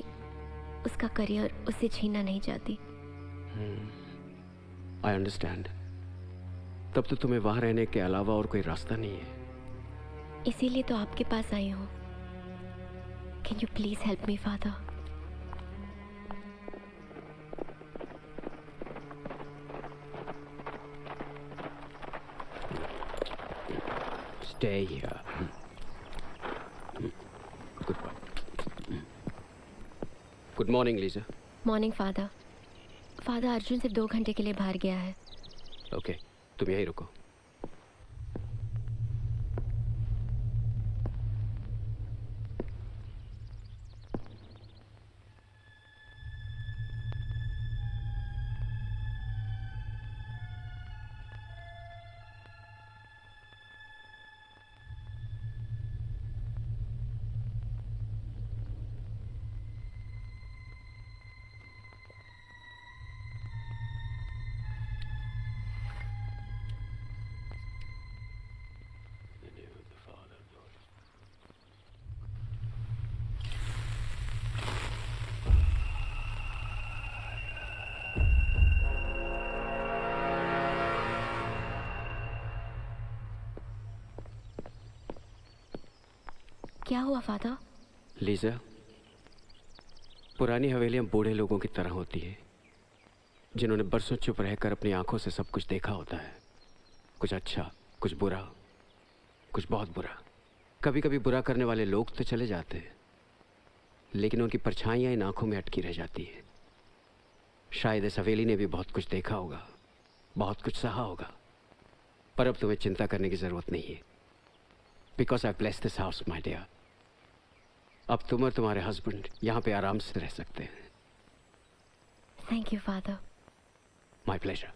उसका करियर, उससे छीनना नहीं चाहती। I understand. तब तो तुम्हें वहां रहने के अलावा और कोई रास्ता नहीं है। इसीलिए तो आपके पास आई हूँ। Can you please help me father? Stay here. Good morning, Lisa. Morning father. Father, Arjun सिर्फ 2 घंटे के लिए बाहर गया है। ओके, तुम यहीं रुको। क्या हुआ फादर? लीजा, पुरानी हवेलियां बूढ़े लोगों की तरह होती है, जिन्होंने बरसों चुप रहकर अपनी आंखों से सब कुछ देखा होता है। कुछ अच्छा, कुछ बुरा, कुछ बहुत बुरा। कभी कभी बुरा करने वाले लोग तो चले जाते हैं, लेकिन उनकी परछाइयां इन आंखों में अटकी रह जाती है। शायद इस हवेली ने भी बहुत कुछ देखा होगा, बहुत कुछ सहा होगा, पर अब तुम्हें चिंता करने की जरूरत नहीं है। Because I bless this house my dear. अब तुम और तुम्हारे हस्बैंड यहाँ पे आराम से रह सकते हैं। Thank you father. My pleasure.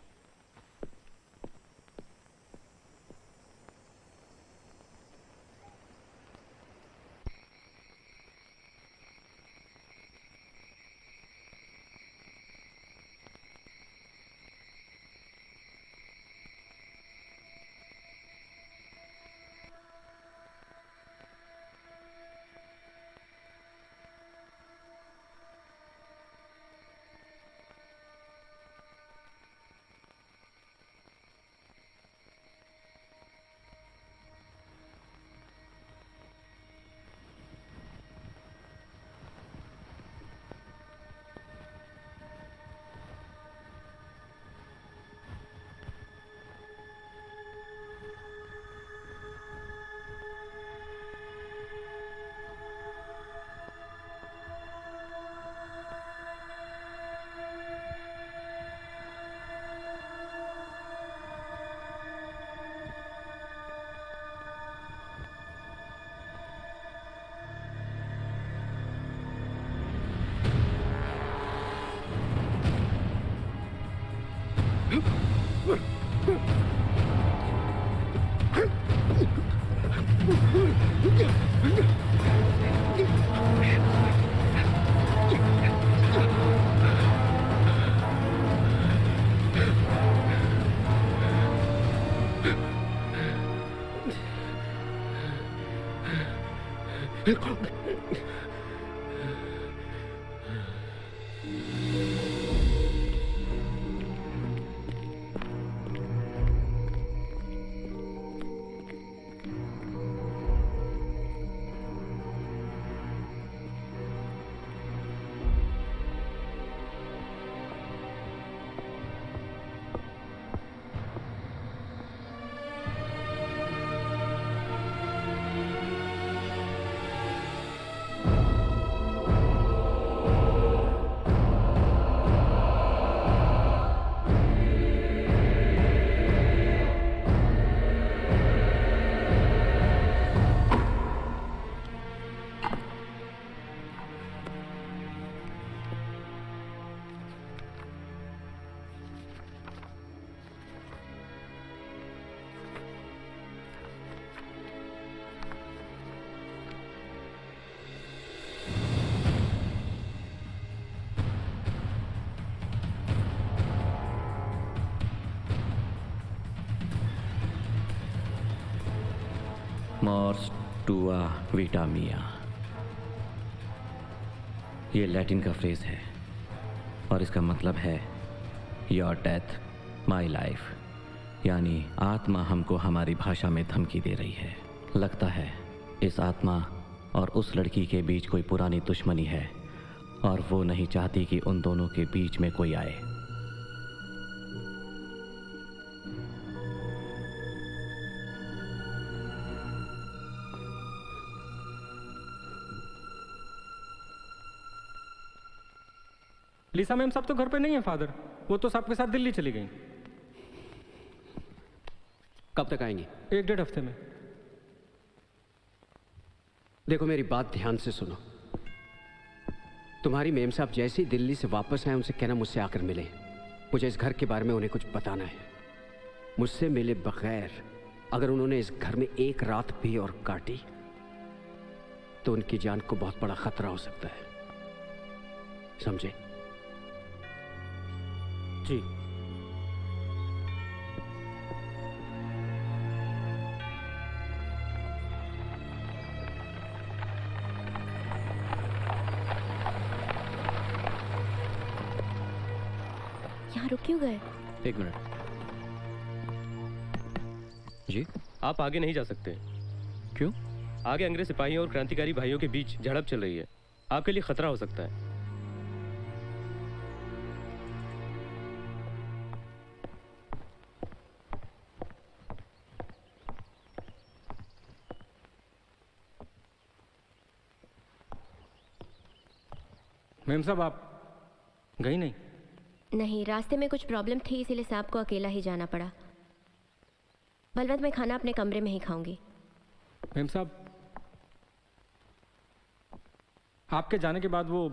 मॉर्स टूआ वीटा मिया, ये लैटिन का फ्रेज है और इसका मतलब है योर डेथ माई लाइफ, यानी आत्मा हमको हमारी भाषा में धमकी दे रही है। लगता है इस आत्मा और उस लड़की के बीच कोई पुरानी दुश्मनी है और वो नहीं चाहती कि उन दोनों के बीच में कोई आए। लिसा मैम सब तो घर पे नहीं है फादर, वो तो सबके साथ दिल्ली चली गई। कब तक आएंगी? 1-1.5 हफ्ते में। देखो मेरी बात ध्यान से सुनो। तुम्हारी मेम साहब जैसे ही दिल्ली से वापस आए उनसे कहना मुझसे आकर मिले। मुझे इस घर के बारे में उन्हें कुछ बताना है। मुझसे मिले बगैर अगर उन्होंने इस घर में एक रात भी और काटी तो उनकी जान को बहुत बड़ा खतरा हो सकता है, समझे? जी। यहाँ रुक क्यों गए? 1 मिनट जी। आप आगे नहीं जा सकते। क्यों? आगे अंग्रेज सिपाहियों और क्रांतिकारी भाइयों के बीच झड़प चल रही है, आपके लिए खतरा हो सकता है। मैम साहब आप गई नहीं? नहीं, रास्ते में कुछ प्रॉब्लम थी इसीलिए साहब को अकेला ही जाना पड़ा। बलवंत, मैं खाना अपने कमरे में ही खाऊंगी। मैम साहब आपके जाने के बाद वो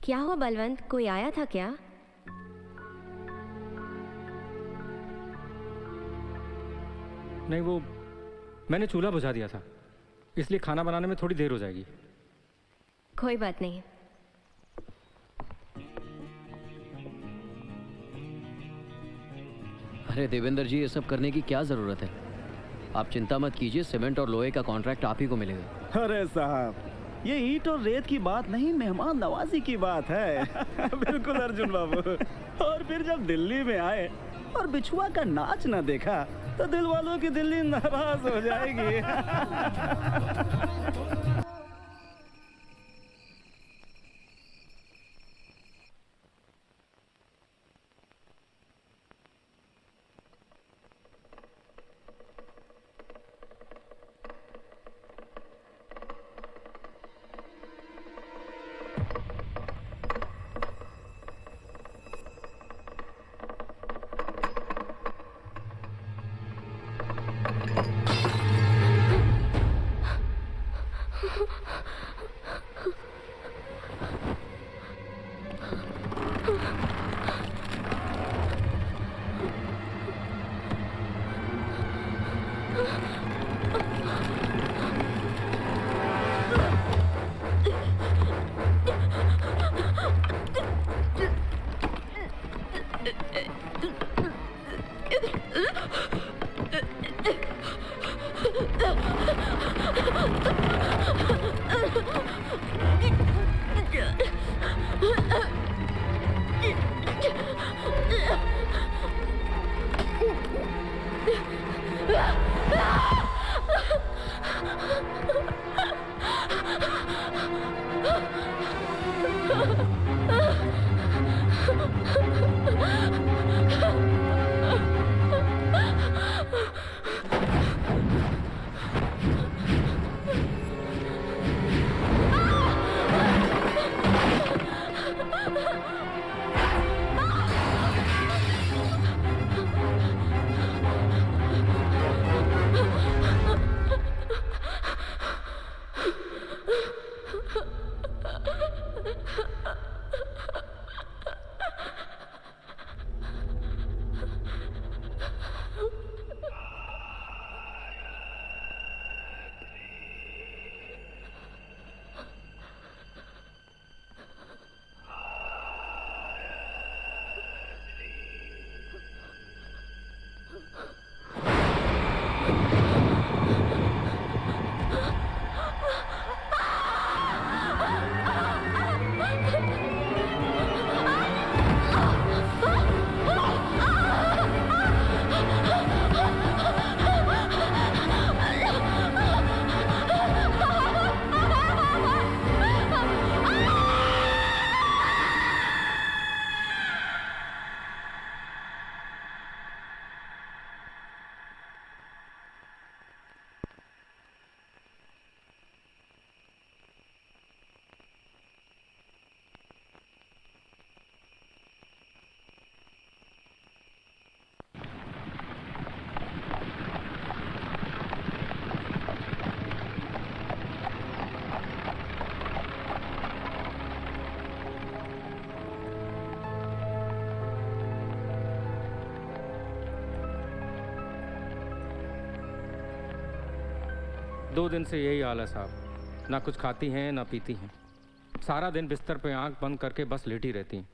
क्या हुआ बलवंत, कोई आया था क्या? नहीं, वो मैंने चूल्हा बुझा दिया था, इसलिए खाना बनाने में थोड़ी देर हो जाएगी। कोई बात नहीं। अरे देवेंद्र जी, ये सब करने की क्या जरूरत है? आप चिंता मत कीजिए, सीमेंट और लोहे का कॉन्ट्रैक्ट आप ही को मिलेगा। अरे साहब, ये ईंट और रेत की बात नहीं, मेहमान नवाजी की बात है। बिल्कुल अर्जुन बाबू। और फिर जब दिल्ली में आए और बिछुआ का नाच न देखा तो दिल वालों की दिल्ली नाराज हो जाएगी। 2 दिन से यही हाल है साहब, ना कुछ खाती हैं ना पीती हैं, सारा दिन बिस्तर पे आंख बंद करके बस लेटी रहती हैं।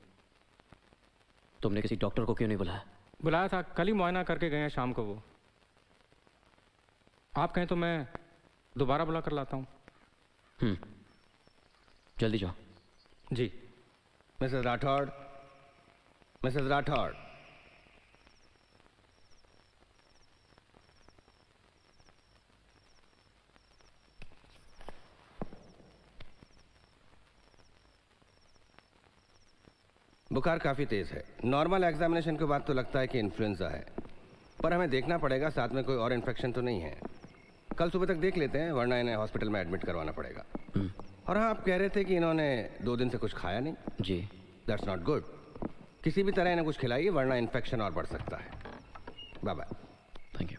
तुमने किसी डॉक्टर को क्यों नहीं बुलाया? बुलाया था, कल ही मुआयना करके गए हैं शाम को वो। आप कहें तो मैं दोबारा बुला कर लाता हूँ। जल्दी जाओ। जी। Mrs Rathore, Mrs Rathore. बुखार काफी तेज है। नॉर्मल एग्जामिनेशन के बाद तो लगता है कि इन्फ्लुएंजा है, पर हमें देखना पड़ेगा साथ में कोई और इन्फेक्शन तो नहीं है। कल सुबह तक देख लेते हैं, वरना इन्हें हॉस्पिटल में एडमिट करवाना पड़ेगा। और हाँ, आप कह रहे थे कि इन्होंने 2 दिन से कुछ खाया नहीं। जी। That's not good. किसी भी तरह इन्हें कुछ खिलाइए, वरना इन्फेक्शन और बढ़ सकता है। Bye bye. Thank you.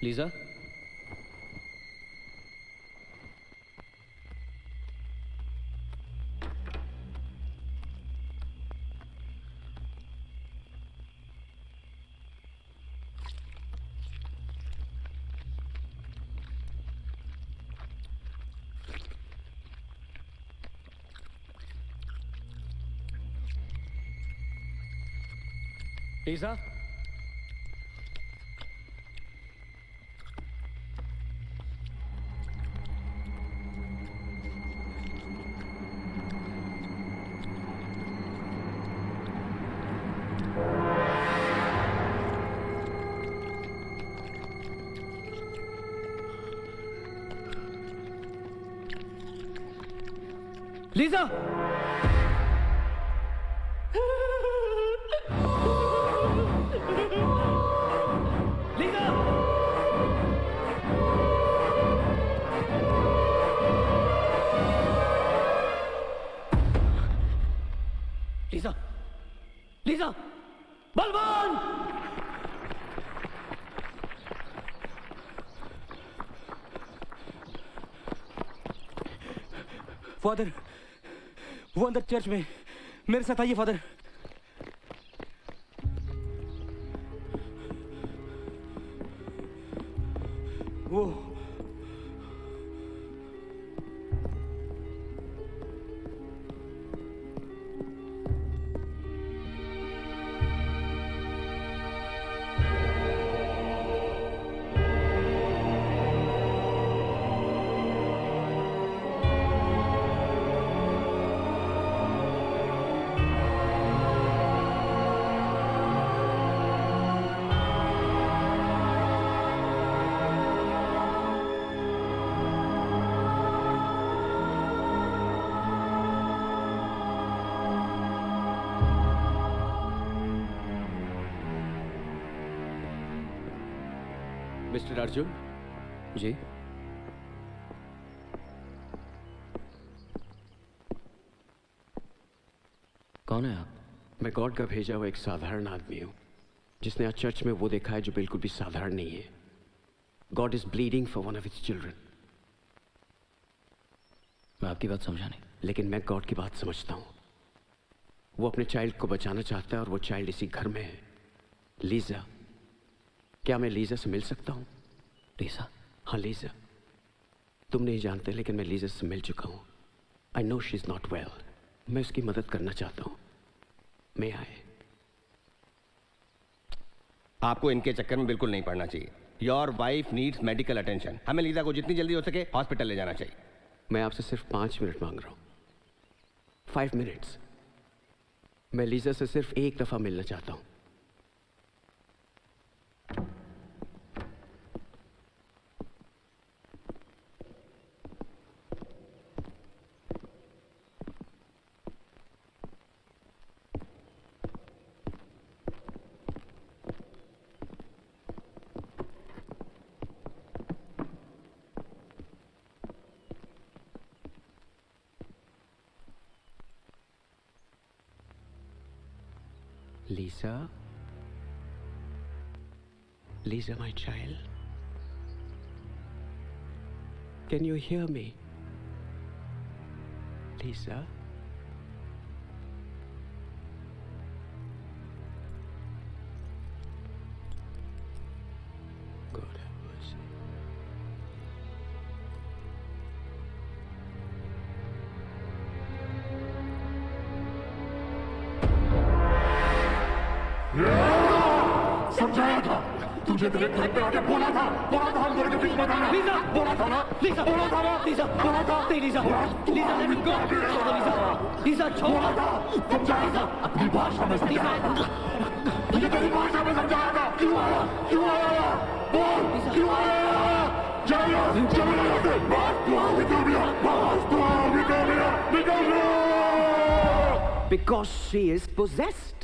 Lisa, Lisa, Lisa, Lisa, Lisa, बलवान! फादर, वो अंदर चर्च में मेरे साथ आइए फादर। वो मिस्टर अर्जुन। जी। कौन है आप? मैं गॉड का भेजा हुआ एक साधारण आदमी हूं, जिसने आज चर्च में वो देखा है जो बिल्कुल भी साधारण नहीं है। God is bleeding for one of his children. मैं आपकी बात समझा नहीं। लेकिन मैं गॉड की बात समझता हूं। वो अपने चाइल्ड को बचाना चाहता है और वो चाइल्ड इसी घर में है। लीजा, क्या मैं लीजा से मिल सकता हूं? लीजा? हाँ लीजा। तुम नहीं जानते, लेकिन मैं लीजा से मिल चुका हूं। I know she is not well. मैं उसकी मदद करना चाहता हूं। मैं आए। आपको इनके चक्कर में बिल्कुल नहीं पड़ना चाहिए। Your wife needs medical attention. हमें लीजा को जितनी जल्दी हो सके हॉस्पिटल ले जाना चाहिए। मैं आपसे सिर्फ 5 मिनट मांग रहा हूं। 5 मिनट्स। मैं लीजा से सिर्फ एक दफा मिलना चाहता हूं। Lisa? Lisa, my child? Can you hear me? Lisa? God have mercy. समझाया था तुझे, तेरे घर पे आके बोला था हम दोनों के बीच में था ना? बोला था ना? बोला था ना? बोला था? let me go. Lisa, छोड़। समझाया था अपनी भाषा में समझाया था। तुझे तेरी भाषा में समझाया था। क्यों आया? बोल, क्यों आया? चलो जाते। निकल गया। Because she is possessed.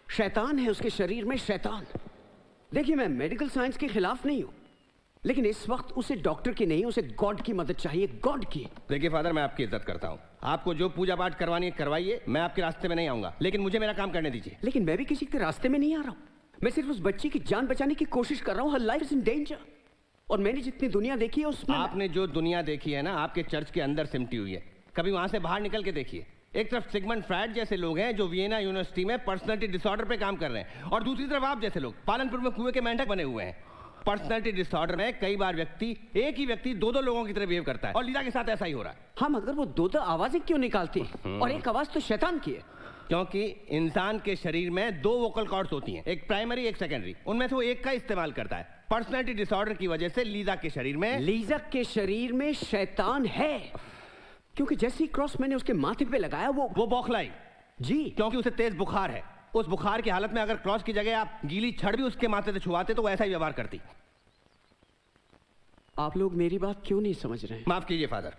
शैतान है उसके शरीर में, शैतान। देखिए, मैं मेडिकल साइंस के खिलाफ नहीं हूं, लेकिन इस वक्त उसे डॉक्टर की नहीं, उसे गॉड की मदद चाहिए, गॉड की। देखिए फादर, मैं आपकी इज्जत करता हूँ, आपको जो पूजा पाठ करवानी है करवाइए, मैं आपके रास्ते में नहीं आऊंगा, लेकिन मुझे मेरा काम करने दीजिए। लेकिन मैं भी किसी के रास्ते में नहीं आ रहा हूँ, मैं सिर्फ उस बच्ची की जान बचाने की कोशिश कर रहा हूँ। हर लाइफ इज इन डेंजर। और मैंने जितनी दुनिया देखी है उसमें आपने जो दुनिया देखी है ना, आपके चर्च के अंदर सिमटी हुई है। कभी वहां से बाहर निकल के देखिए। एक तरफ सिगमंड फ्रायड जैसे लोग हैं जो वियना यूनिवर्सिटी में पर्सनालिटी डिसऑर्डर पे काम कर रहे हैं, और दूसरी तरफ आप जैसे लोग पालनपुर में कुएं के मेंढक बने हुए हैं। पर्सनालिटी डिसऑर्डर में कई बार एक ही व्यक्ति दो लोगों की तरह बिहेव करता है, और लीला के साथ ऐसा ही हो रहा है। हाँ, मगर वो दो आवाजें क्यों निकालती है? और एक आवाज तो शैतान की है। क्योंकि इंसान के शरीर में दो वोकल कॉर्ड्स होती हैं, एक प्राइमरी एक सेकेंडरी, उनमें से वो एक का इस्तेमाल करता है। पर्सनालिटी डिसऑर्डर की वजह से लीजा के शरीर में शैतान है, क्योंकि जैसे ही क्रॉस मैंने उसके माथे पे लगाया वो बौखलाई जी, क्योंकि उसे तेज बुखार है। उस बुखार की हालत में अगर क्रॉस की जगह आप गीली छड़ भी उसके माथे से छुआते तो वो ऐसा ही व्यवहार करती। आप लोग मेरी बात क्यों नहीं समझ रहे हैं? माफ कीजिए फादर।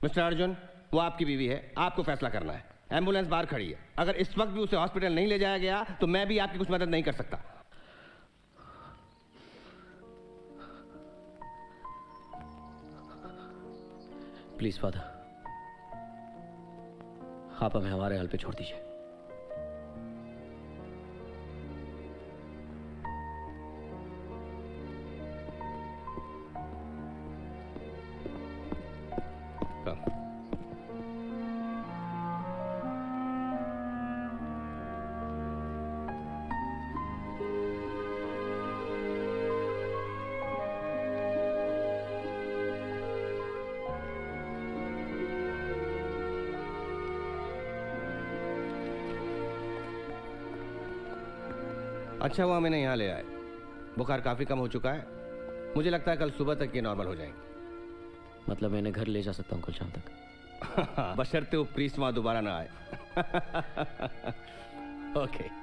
मिस्टर अर्जुन, वो आपकी बीवी है, आपको फैसला करना है। एम्बुलेंस बाहर खड़ी है, अगर इस वक्त भी उसे हॉस्पिटल नहीं ले जाया गया तो मैं भी आपकी कुछ मदद नहीं कर सकता। प्लीज फादर, आप हमें हमारे हाल पे छोड़ दीजिए। अच्छा हुआ मैंने यहाँ ले आए। बुखार काफी कम हो चुका है, मुझे लगता है कल सुबह तक ये नॉर्मल हो जाएंगे। मतलब मैंने घर ले जा सकता हूँ कल शाम तक? बशर्ते वो प्रीस्ट वहां दोबारा ना आए। ओके।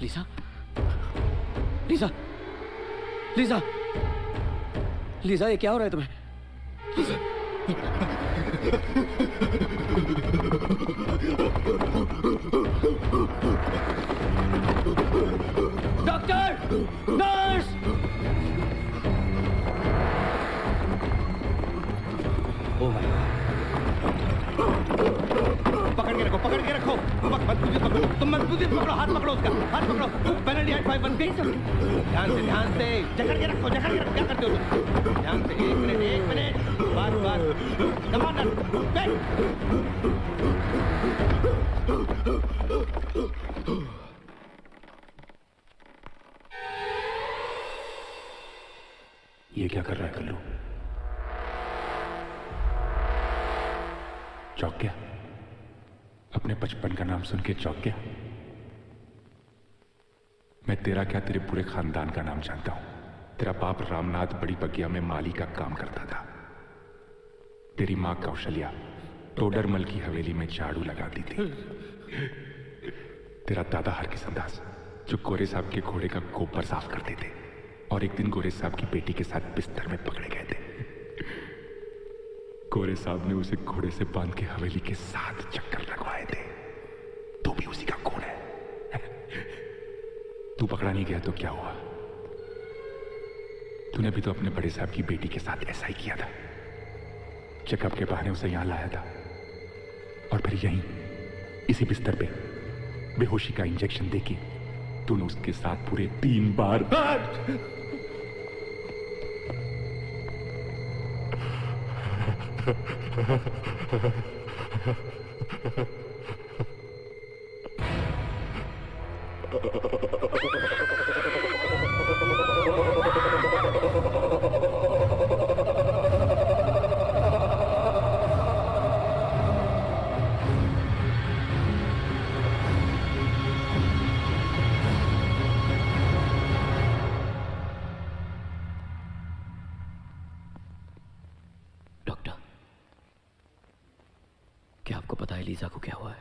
लीसा, लीसा, लीसा, लीसा, ये क्या हो रहा है तुम्हें? Lisa. Doctor, nurse. Oh my God, पकड़ के रखो, पकड़ के रखो, मजबूती पकड़ो, तुम मजबूती पकड़ो, हाथ पकड़ो उसका, हाथ पकड़ो। पेनल्टी एट 5-1 ध्यान से जकड़ के रखो, क्या करते हो तुम? ध्यान से, एक मिनट, बस कमांडर ये क्या कर रहा है कल्लू? चौंक गया? अपने बचपन का नाम सुन के चौंक गया? मैं तेरा क्या, तेरे पूरे खानदान का नाम जानता हूं। तेरा बाप रामनाथ बड़ी बगिया में माली का काम करता था। तेरी मां कौशल्या टोडरमल की हवेली में झाड़ू लगाती थी। तेरा दादा हरकिशन दास जो गोरे साहब के घोड़े का गोबर साफ करते थे और एक दिन गोरे साहब की बेटी के साथ बिस्तर में पकड़े गए थे। गोरे साहब ने उसे घोड़े से बांध के हवेली के 7 चक्कर लगवाए थे। तू भी उसी का खून है। तू पकड़ा नहीं गया तो क्या हुआ? तूने भी तो अपने बड़े साहब की बेटी के साथ ऐसा ही किया था। चेकअप के बहाने उसे यहां लाया था और फिर यहीं इसी बिस्तर पे बेहोशी का इंजेक्शन देके तूने उसके साथ पूरे 3 बार क्या आपको पता है लीजा को क्या हुआ है?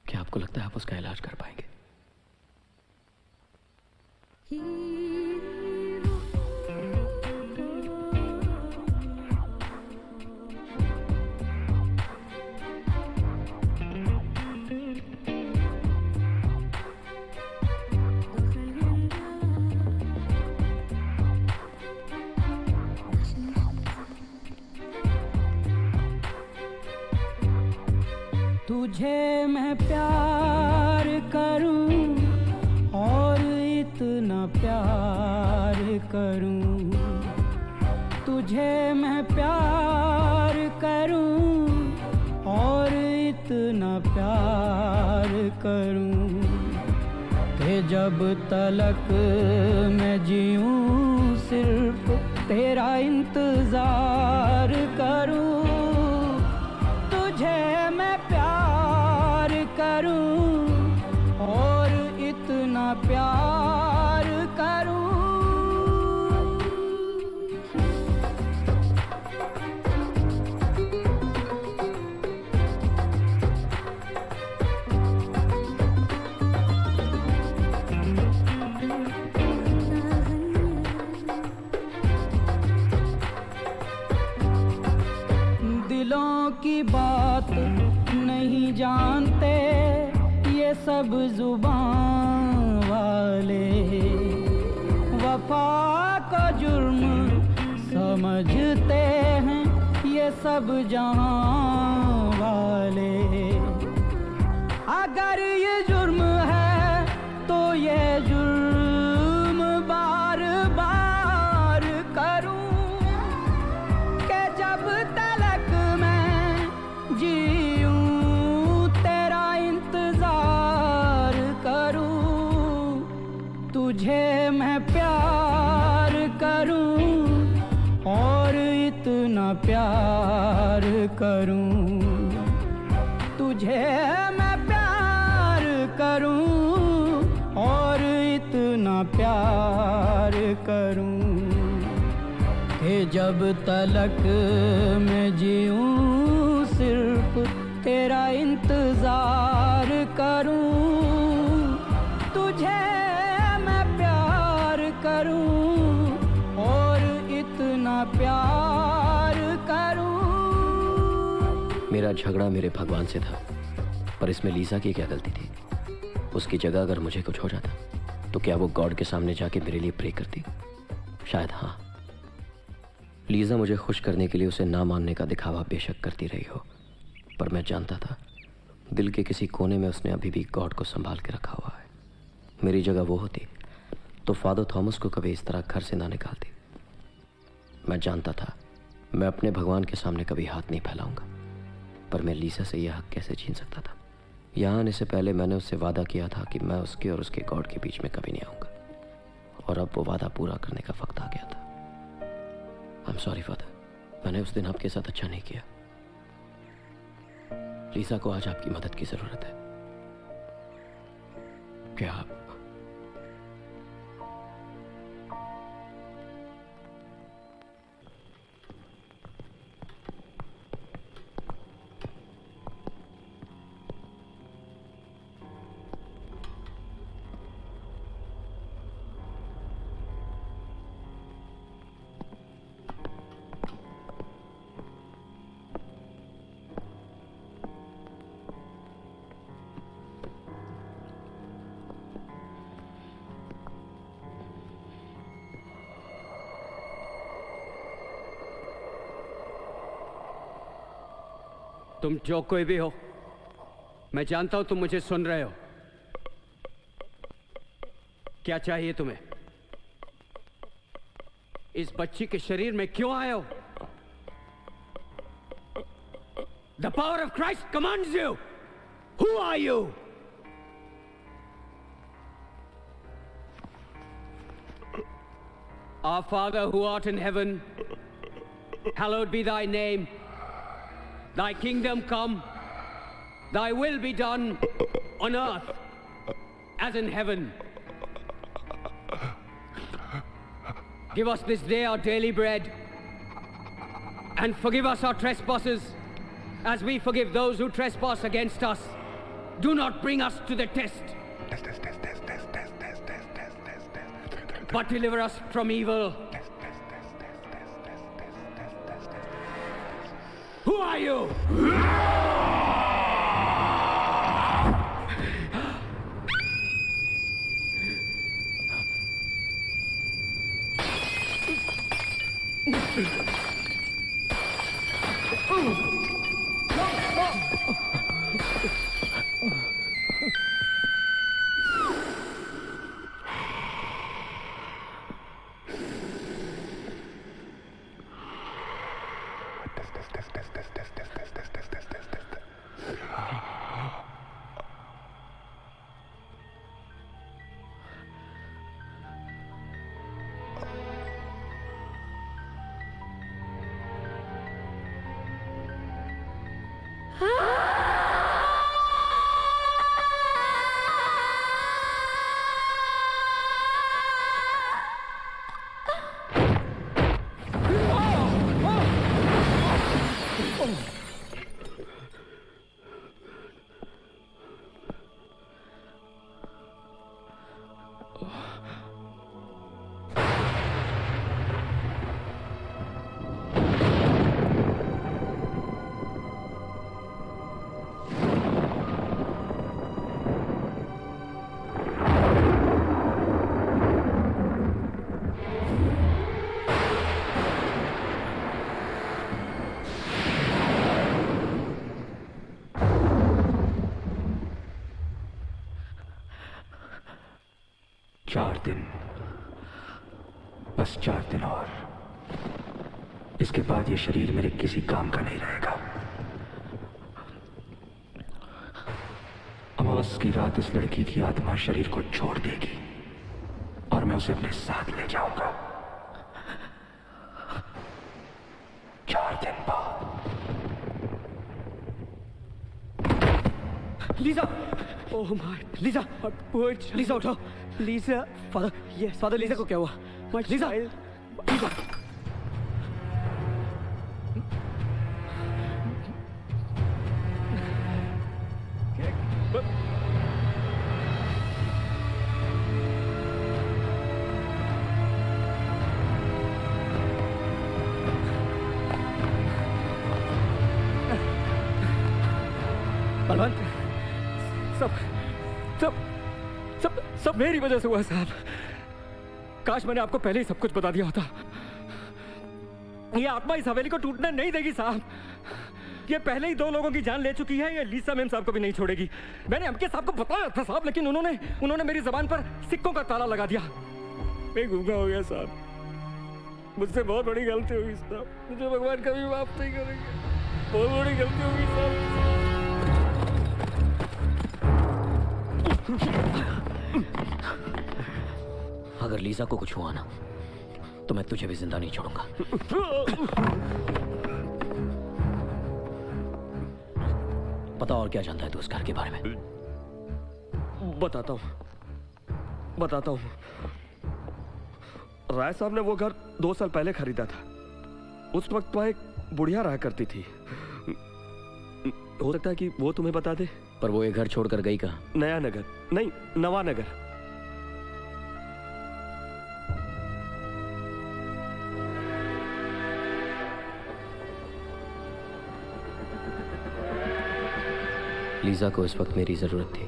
क्या आपको लगता है आप उसका इलाज कर पाएंगे? तुझे मैं प्यार करूं और इतना प्यार करूं, तुझे मैं प्यार करूं और इतना प्यार करूं कि जब तलक मैं जीऊं सिर्फ तेरा इंतजार करूं। तुझे मैं प्यार करूं और इतना प्यार करूं। दिलों की बात नहीं जानते ये सब जुबान वाले, वफा को जुर्म समझते हैं ये सब जहां वाले। अगर ये जुर्म है तो ये जुर्म बार बार करूं कि जब तलक मैं जीऊं तेरा इंतजार करूं। तुझे मैं प्यार करूं और इतना प्यार करूं। तुझे मैं प्यार करूं और इतना प्यार करूं कि जब तलक मैं जीऊं सिर्फ तेरा इंतजार करूं। तुझे मैं प्यार करूं और इतना प्यार करूं। मेरा झगड़ा मेरे भगवान से था, पर इसमें लीजा की क्या गलती थी? उसकी जगह अगर मुझे कुछ हो जाता तो क्या वो गॉड के सामने जाके मेरे लिए प्रे करती? शायद हाँ। लीजा मुझे खुश करने के लिए उसे ना मानने का दिखावा बेशक करती रही हो, पर मैं जानता था दिल के किसी कोने में उसने अभी भी गॉड को संभाल के रखा हुआ है। मेरी जगह वो होती तो फादर थॉमस को कभी इस तरह घर से ना निकालती। मैं जानता था मैं अपने भगवान के सामने कभी हाथ नहीं फैलाऊंगा, पर मैं लीजा से यह हक कैसे छीन सकता था? यहाँ आने से पहले मैंने उससे वादा किया था कि मैं उसके और उसके गॉड के बीच में कभी नहीं आऊँगा, और अब वो वादा पूरा करने का वक्त आ गया था। आई एम सॉरी फादर, मैंने उस दिन आपके साथ अच्छा नहीं किया। लीसा को आज आपकी मदद की जरूरत है। क्या आप तुम जो कोई भी हो, मैं जानता हूं तुम मुझे सुन रहे हो। क्या चाहिए तुम्हें? इस बच्ची के शरीर में क्यों आए हो? The power of Christ commands you. Who are you? Our Father who art in heaven, hallowed be thy name. Thy kingdom come, thy will be done on earth as in heaven. Give us this day our daily bread, and forgive us our trespasses as we forgive those who trespass against us. Do not bring us to the test, but deliver us from evil. Who are you? बस 4 दिन और, इसके बाद ये शरीर मेरे किसी काम का नहीं रहेगा। अमावस की रात इस लड़की की आत्मा शरीर को छोड़ देगी और मैं उसे अपने साथ ले जाऊंगा। 4 दिन बाद। Lisa, oh my, Lisa, Lisa उठो, Lisa, father, yes father, Lisa को क्या हुआ? लीजा, लीजा, बलवंत, सब मेरी वजह से हुआ साहब। काश मैंने आपको पहले ही सब कुछ बता दिया होता। ये आत्मा इस हवेली को टूटने नहीं देगी साहब। ये पहले ही 2 लोगों की जान ले चुकी है, ये लीसा मैम साहब को भी नहीं छोड़ेगी। मैंने एमके साहब को बताया था साहब, लेकिन उन्होंने मेरी जबान पर सिक्कों का ताला लगा दिया। मैं गूंगा हो गया साहब। मुझसे बहुत बड़ी गलती होगी साहब, मुझे भगवान कभी माफ नहीं करेंगे। बहुत बड़ी गलती होगी साहब। अगर लीजा को कुछ हुआ ना तो मैं तुझे भी जिंदा नहीं छोड़ूंगा। पता और क्या जानता है तू उस घर के बारे में? बताता हूँ। राय साहब ने वो घर 2 साल पहले खरीदा था। उस वक्त वहां एक बुढ़िया रहा करती थी। हो सकता है कि वो तुम्हें बता दे। पर वो ये घर छोड़कर गई कहाँ? नया नगर नहीं, नवा नगर। लीजा को इस वक्त मेरी जरूरत थी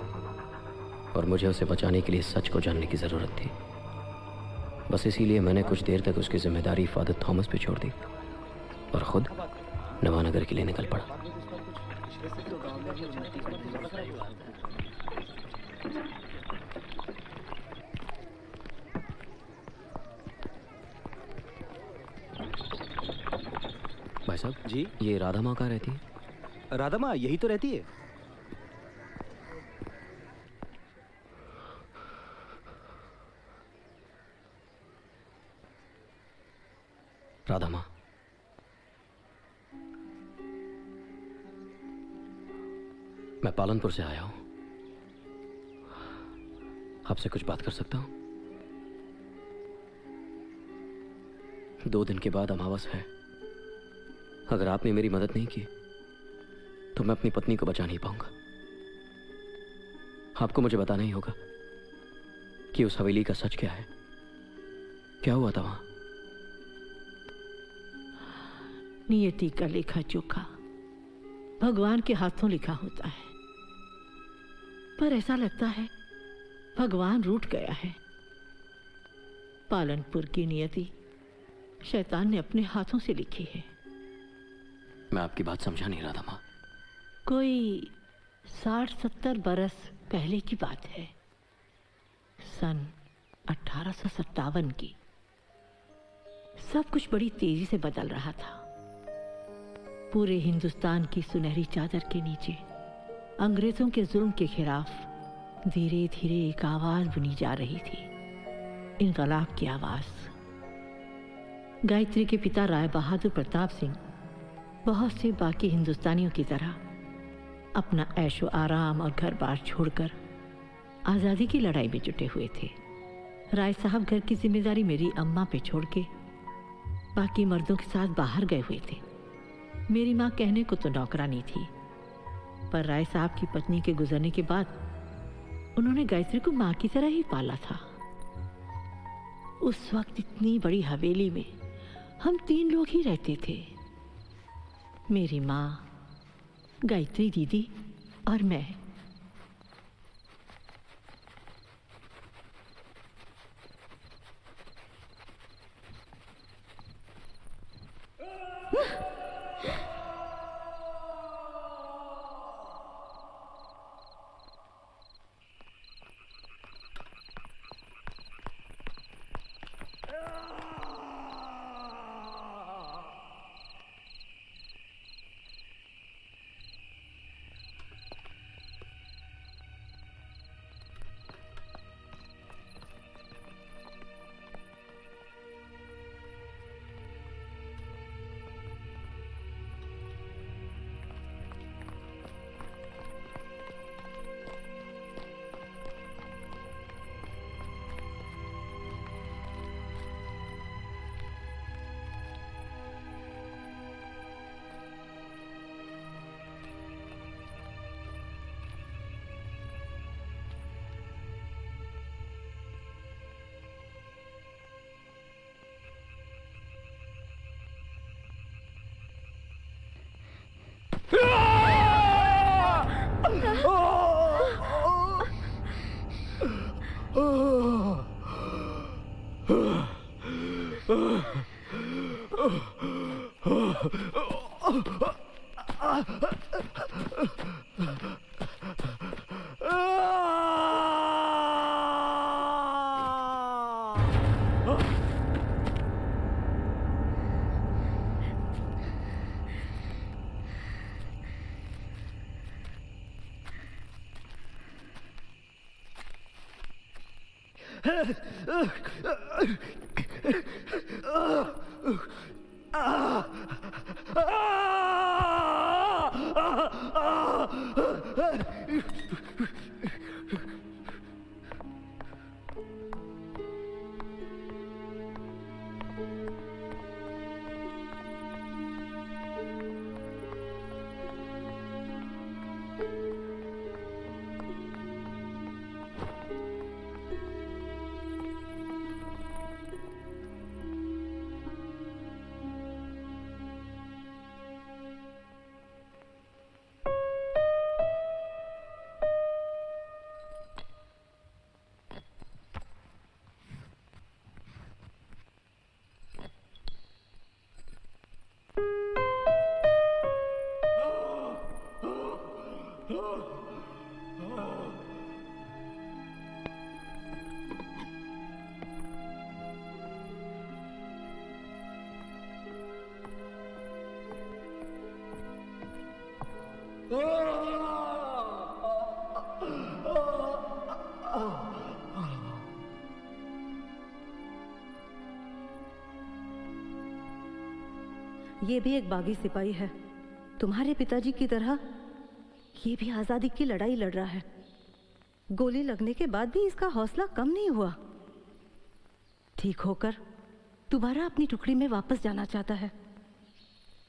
और मुझे उसे बचाने के लिए सच को जानने की जरूरत थी। बस इसीलिए मैंने कुछ देर तक उसकी जिम्मेदारी फादर थॉमस पे छोड़ दी और खुद नवानगर के लिए निकल पड़ा। भाई साहब जी, ये राधा माँ कहाँ रहती है? राधा माँ यही तो रहती है। राधा माँ, मैं पालनपुर से आया हूं। आपसे कुछ बात कर सकता हूं? 2 दिन के बाद अमावस है। अगर आपने मेरी मदद नहीं की तो मैं अपनी पत्नी को बचा नहीं पाऊंगा। आपको मुझे बताना ही होगा कि उस हवेली का सच क्या है। क्या हुआ था वहां? नियति का लेखा जोखा भगवान के हाथों लिखा होता है, पर ऐसा लगता है भगवान रूठ गया है। पालनपुर की नियति शैतान ने अपने हाथों से लिखी है। मैं आपकी बात समझा नहीं रहा था माँ। कोई 60-70 बरस पहले की बात है, सन 1857 की। सब कुछ बड़ी तेजी से बदल रहा था। पूरे हिंदुस्तान की सुनहरी चादर के नीचे अंग्रेजों के जुल्म के खिलाफ धीरे धीरे एक आवाज बुनी जा रही थी, इनकलाब की आवाज। गायत्री के पिता राय बहादुर प्रताप सिंह बहुत से बाकी हिंदुस्तानियों की तरह अपना ऐशो आराम और घर बार छोड़कर आज़ादी की लड़ाई में जुटे हुए थे। राय साहब घर की जिम्मेदारी मेरी अम्मा पे छोड़ के बाकी मर्दों के साथ बाहर गए हुए थे। मेरी माँ कहने को तो नौकरानी थी, पर राय साहब की पत्नी के गुजरने के बाद उन्होंने गायत्री को माँ की तरह ही पाला था। उस वक्त इतनी बड़ी हवेली में हम 3 लोग ही रहते थे, मेरी माँ, गायत्री दीदी और मैं। ये भी एक बागी सिपाही है, तुम्हारे पिताजी की तरह ये भी आजादी की लड़ाई लड़ रहा है। गोली लगने के बाद भी इसका हौसला कम नहीं हुआ। ठीक होकर दोबारा अपनी टुकड़ी में वापस जाना चाहता है,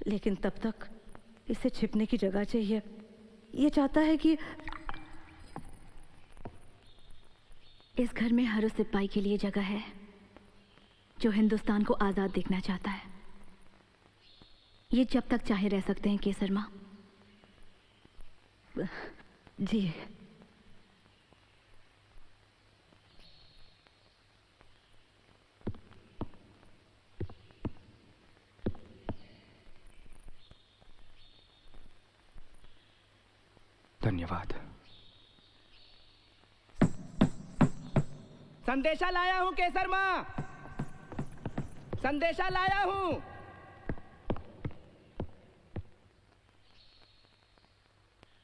लेकिन तब तक इसे छिपने की जगह चाहिए। ये चाहता है कि इस घर में हर उस सिपाही के लिए जगह है जो हिंदुस्तान को आजाद देखना चाहता है। ये जब तक चाहे रह सकते हैं केसर माँ। जी। धन्यवाद। संदेशा लाया हूं केसर माँ, संदेशा लाया हूं।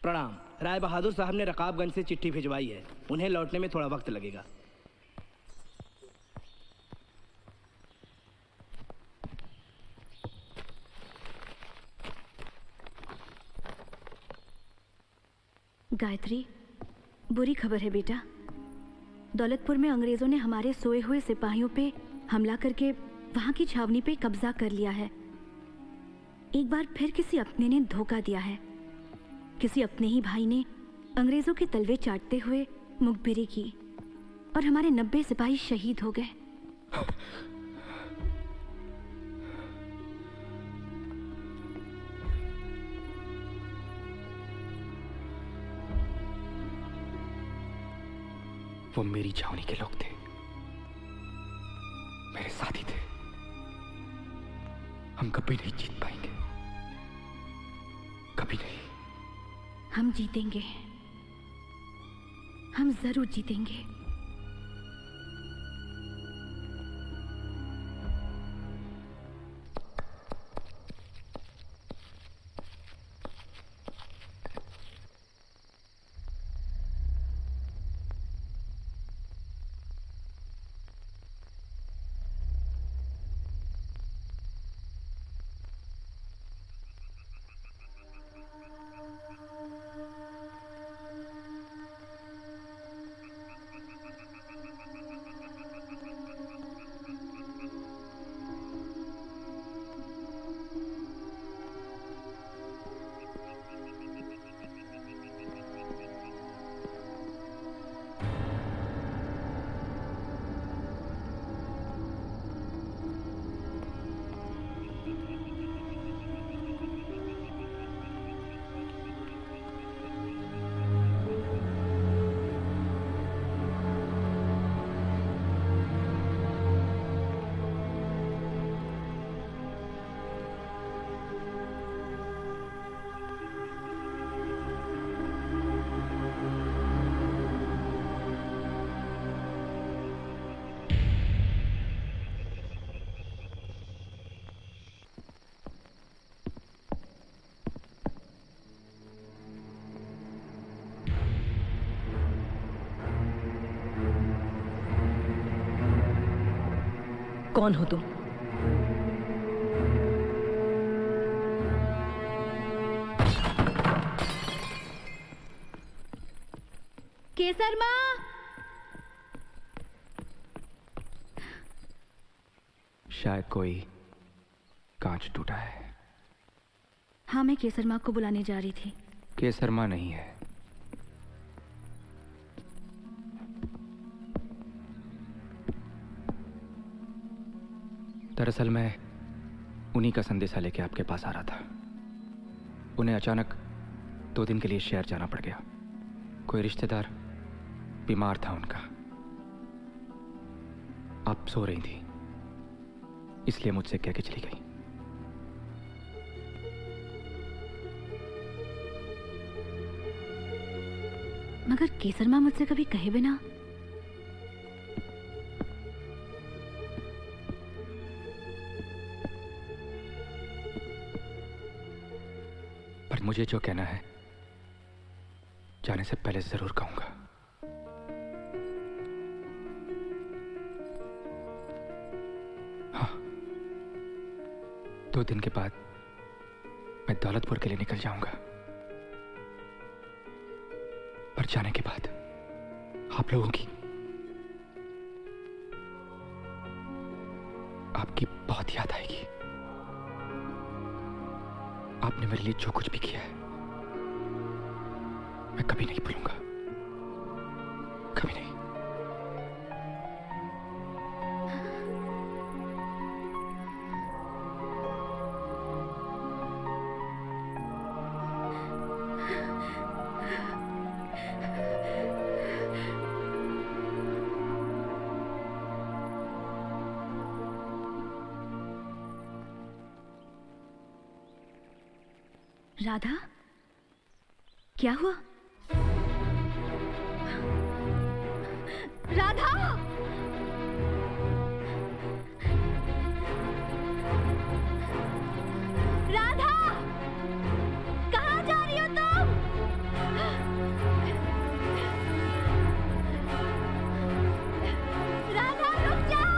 प्रणाम। राय बहादुर साहब ने रकाबगंज से चिट्ठी भिजवाई है, उन्हें लौटने में थोड़ा वक्त लगेगा। गायत्री, बुरी खबर है बेटा। दौलतपुर में अंग्रेजों ने हमारे सोए हुए सिपाहियों पे हमला करके वहां की छावनी पे कब्जा कर लिया है। एक बार फिर किसी अपने ने धोखा दिया है। किसी अपने ही भाई ने अंग्रेजों के तलवे चाटते हुए मुखबिरी की और हमारे 90 सिपाही शहीद हो गए। वो मेरी छावनी के लोग थे, मेरे साथी थे। हम कभी नहीं जीत पाएंगे, कभी नहीं। हम जीतेंगे, हम जरूर जीतेंगे। कौन हो तुम? केसर माँ, शायद कोई कांच टूटा है। हाँ, मैं केसर माँ को बुलाने जा रही थी। केसर माँ नहीं है। दरअसल मैं उन्हीं का संदेशा लेके आपके पास आ रहा था। उन्हें अचानक 2 दिन के लिए शहर जाना पड़ गया। कोई रिश्तेदार बीमार था उनका। आप सो रही थी, इसलिए मुझसे कह के चली गई। मगर केसर माँ मुझसे कभी कहे बिना पर मुझे जो कहना है जाने से पहले जरूर कहूंगा। हाँ, 2 दिन के बाद मैं दौलतपुर के लिए निकल जाऊंगा। पर जाने के बाद आप लोगों की, आपकी बहुत याद आएगी। आपने मेरे लिए जो कुछ भी किया है मैं कभी नहीं भूलूंगा, कभी नहीं। राधा, क्या हुआ? राधा! राधा! कहाँ जा रही हो तुम? राधा, रुक जाओ!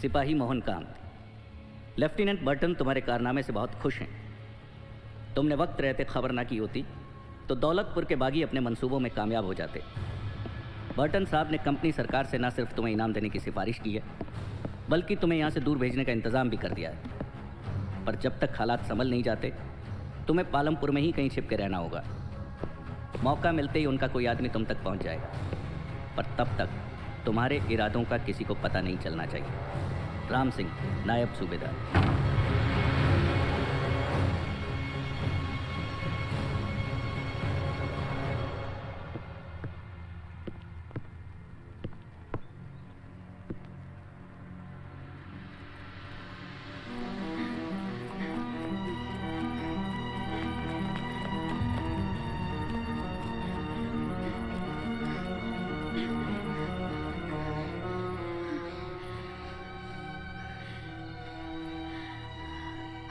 सिपाही मोहन कांत, लेफ्टिनेंट बर्टन तुम्हारे कारनामे से बहुत खुश हैं। तुमने वक्त रहते खबर ना की होती तो दौलतपुर के बागी अपने मंसूबों में कामयाब हो जाते। बर्टन साहब ने कंपनी सरकार से ना सिर्फ तुम्हें इनाम देने की सिफारिश की है, बल्कि तुम्हें यहाँ से दूर भेजने का इंतज़ाम भी कर दिया है। पर जब तक हालात संभल नहीं जाते तुम्हें पालमपुर में ही कहीं छिप के रहना होगा। मौका मिलते ही उनका कोई आदमी तुम तक पहुँच जाएगा, पर तब तक तुम्हारे इरादों का किसी को पता नहीं चलना चाहिए। राम सिंह, नायब सूबेदार।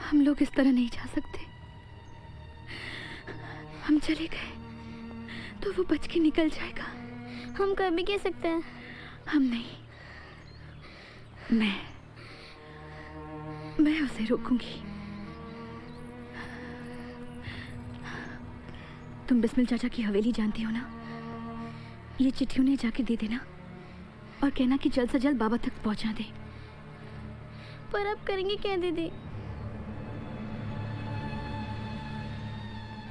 हम लोग इस तरह नहीं जा सकते। हम चले गए तो वो बच के निकल जाएगा। हम कर भी कह सकते हैं। हम नहीं, मैं उसे रोकूंगी। तुम बिस्मिल चाचा की हवेली जानती हो ना? ये चिट्ठी उन्हें जाके दे देना और कहना कि जल्द से जल्द बाबा तक पहुंचा दे। पर अब करेंगे क्या दीदी?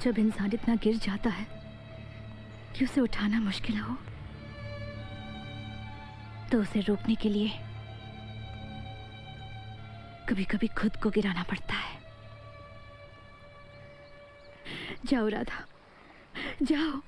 जब इंसान इतना गिर जाता है कि उसे उठाना मुश्किल हो, तो उसे रोकने के लिए कभी कभी खुद को गिराना पड़ता है। जाओ राधा, जाओ।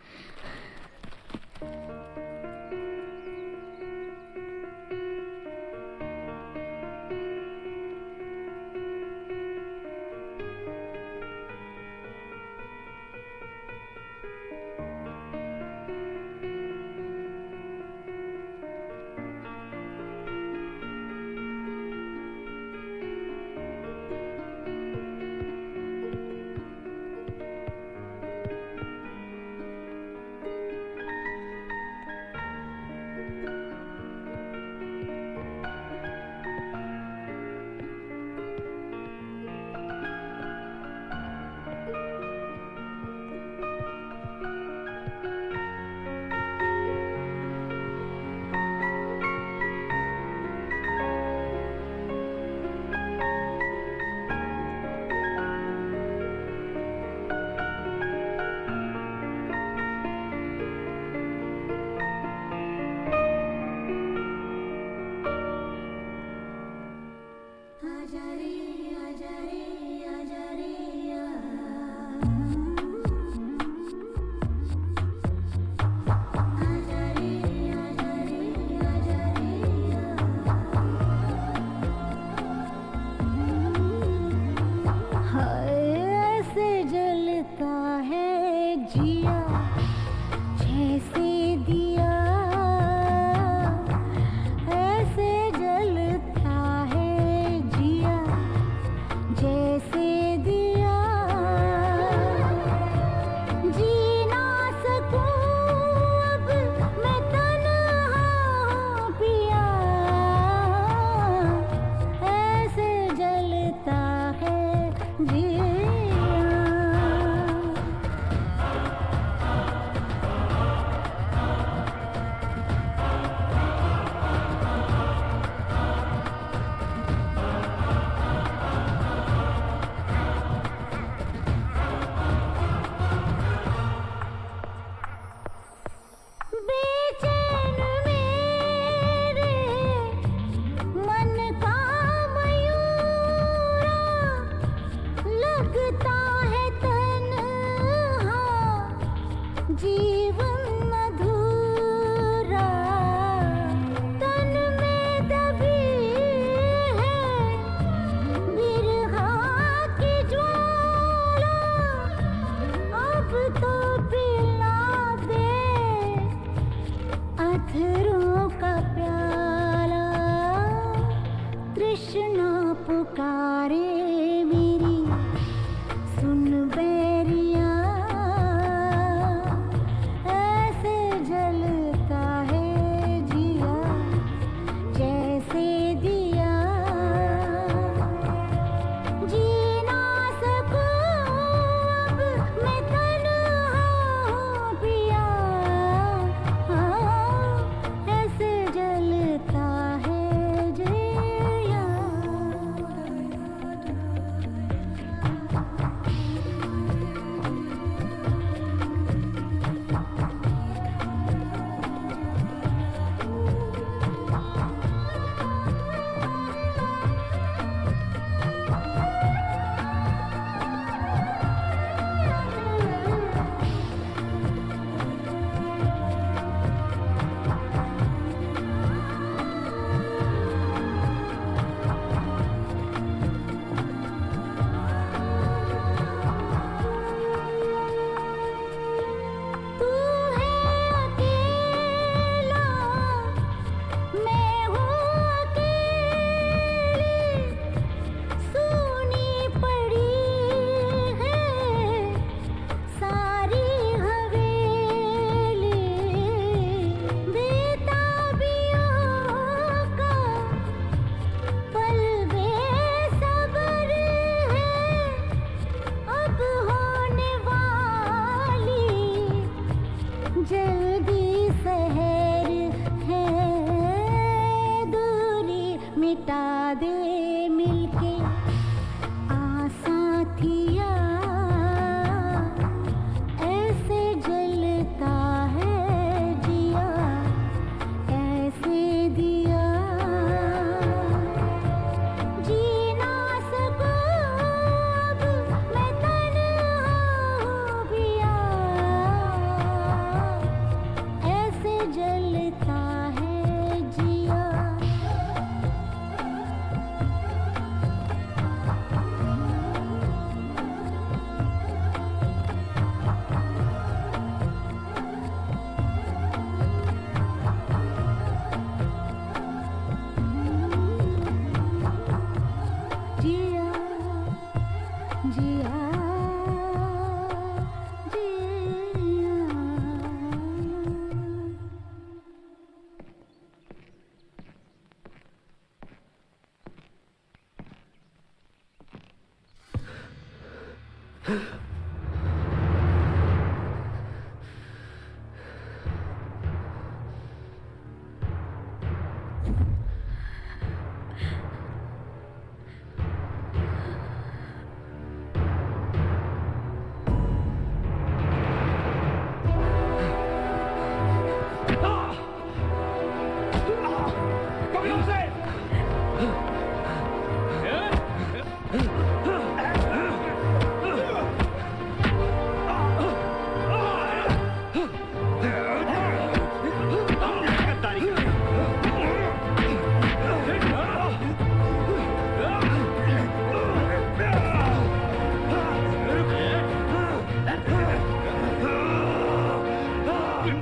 यहां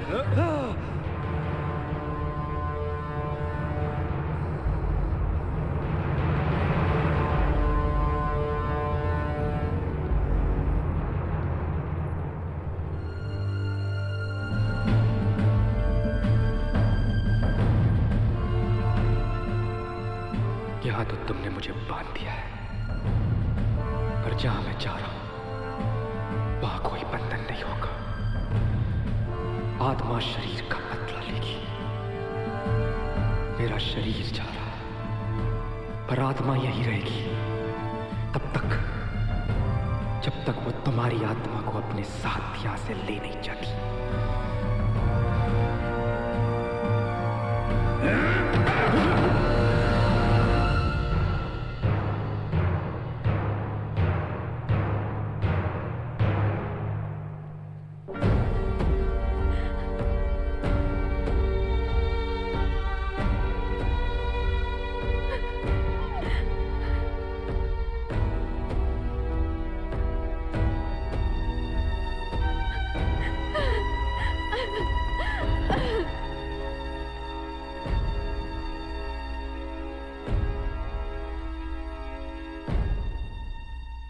तो तुमने मुझे बांध दिया है, पर जहां मैं जा रहा हूं वहां कोई बंधन नहीं होगा। आत्मा शरीर का बदला लेगी। मेरा शरीर जा रहा है, पर आत्मा यही रहेगी तब तक जब तक वो तुम्हारी आत्मा को अपने साथ यहां से ले नहीं जाती।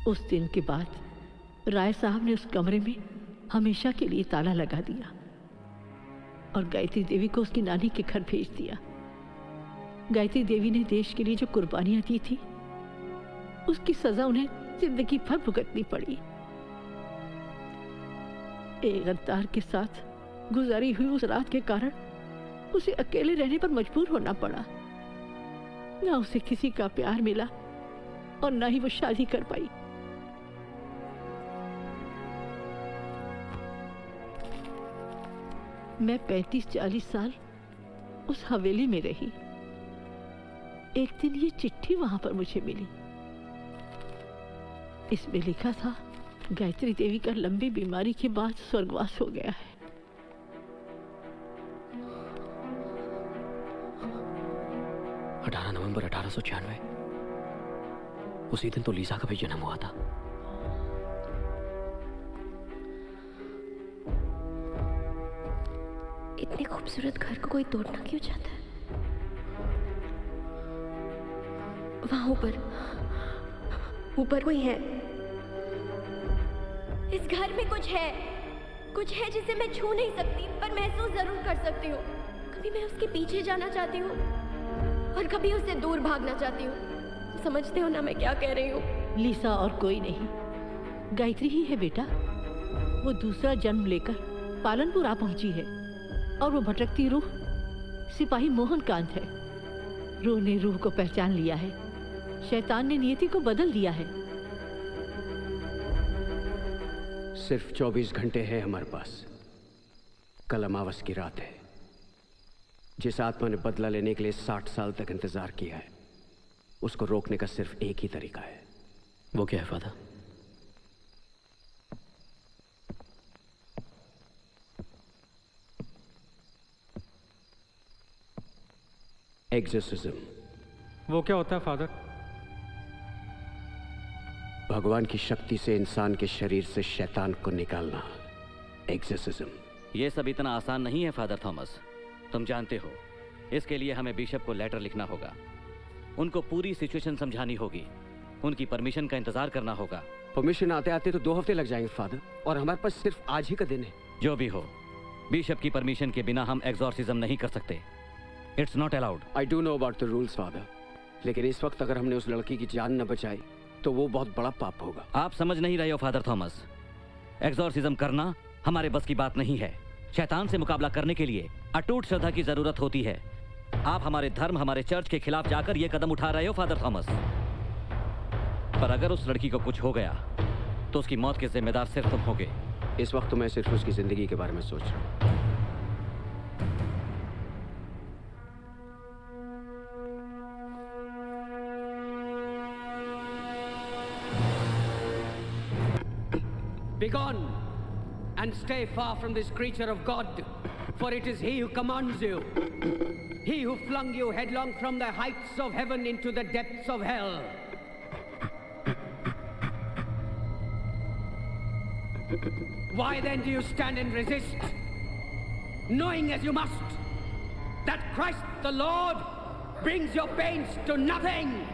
उस दिन के बाद राय साहब ने उस कमरे में हमेशा के लिए ताला लगा दिया और गायत्री देवी को उसकी नानी के घर भेज दिया। गायत्री देवी ने देश के लिए जो कुर्बानियां दी थी उसकी सजा उन्हें जिंदगी भर भुगतनी पड़ी। एक गद्दार के साथ गुजारी हुई उस रात के कारण उसे अकेले रहने पर मजबूर होना पड़ा। ना उसे किसी का प्यार मिला और ना ही वो शादी कर पाई। मैं 35-40 साल उस हवेली में रही। एक दिन ये चिट्ठी वहां पर मुझे मिली। इसमें लिखा था, गायत्री देवी का लंबी बीमारी के बाद स्वर्गवास हो गया है। 18 नवंबर 1896। उसी दिन तो लीसा का भी जन्म हुआ था। इतने खूबसूरत घर को कोई तोड़ना क्यों चाहता है? वहां ऊपर कोई है। इस घर में कुछ है जिसे मैं छू नहीं सकती, पर महसूस जरूर कर सकती हूँ। कभी मैं उसके पीछे जाना चाहती हूँ और कभी उससे दूर भागना चाहती हूँ। समझते हो ना मैं क्या कह रही हूँ? लीसा और कोई नहीं, गायत्री ही है बेटा। वो दूसरा जन्म लेकर पालनपुर आ पहुंची है और वो भटकती रूह सिपाही मोहन कांत है। रूह ने रूह को पहचान लिया है। शैतान ने नियति को बदल दिया है। सिर्फ 24 घंटे हैं हमारे पास। कल अमावस की रात है। जिस आत्मा ने बदला लेने के लिए 60 साल तक इंतजार किया है, उसको रोकने का सिर्फ एक ही तरीका है। वो क्या है फादर? एग्जोर्सिज्म। वो क्या होता है फादर? भगवान की शक्ति से इंसान के शरीर से शैतान को निकालना। एग्जोर्सिज्म। ये सब इतना आसान नहीं है फादर थॉमस, तुम जानते हो। इसके लिए हमें बिशप को लेटर लिखना होगा, उनको पूरी सिचुएशन समझानी होगी, उनकी परमिशन का इंतजार करना होगा। परमिशन आते आते तो 2 हफ्ते लग जाएंगे फादर, और हमारे पास सिर्फ आज ही का दिन है। जो भी हो, बिशप की परमिशन के बिना हम एग्जॉर्सिज्म नहीं कर सकते। It's not allowed. I do know about the rules father, लेकिन इस वक्त अगर हमने उस लड़की की जान न बचाई तो वो बहुत बड़ा पाप होगा। आप समझ नहीं रहे हो फादर थॉमस। एग्जॉर्सिज्म करना हमारे बस की बात नहीं है। शैतान से मुकाबला करने के लिए अटूट श्रद्धा की जरूरत होती है। आप हमारे धर्म, हमारे चर्च के खिलाफ जाकर यह कदम उठा रहे हो फादर थॉमस। पर अगर उस लड़की को कुछ हो गया तो उसकी मौत के जिम्मेदार सिर्फ तुम होगे। इस वक्त तो मैं सिर्फ उसकी जिंदगी के बारे में सोच रहा हूं। Begone and stay far from this creature of God, for it is he who commands you. He who flung you headlong from the heights of heaven into the depths of hell. Why then do you stand and resist? knowing as you must that Christ the Lord brings your pains to nothing.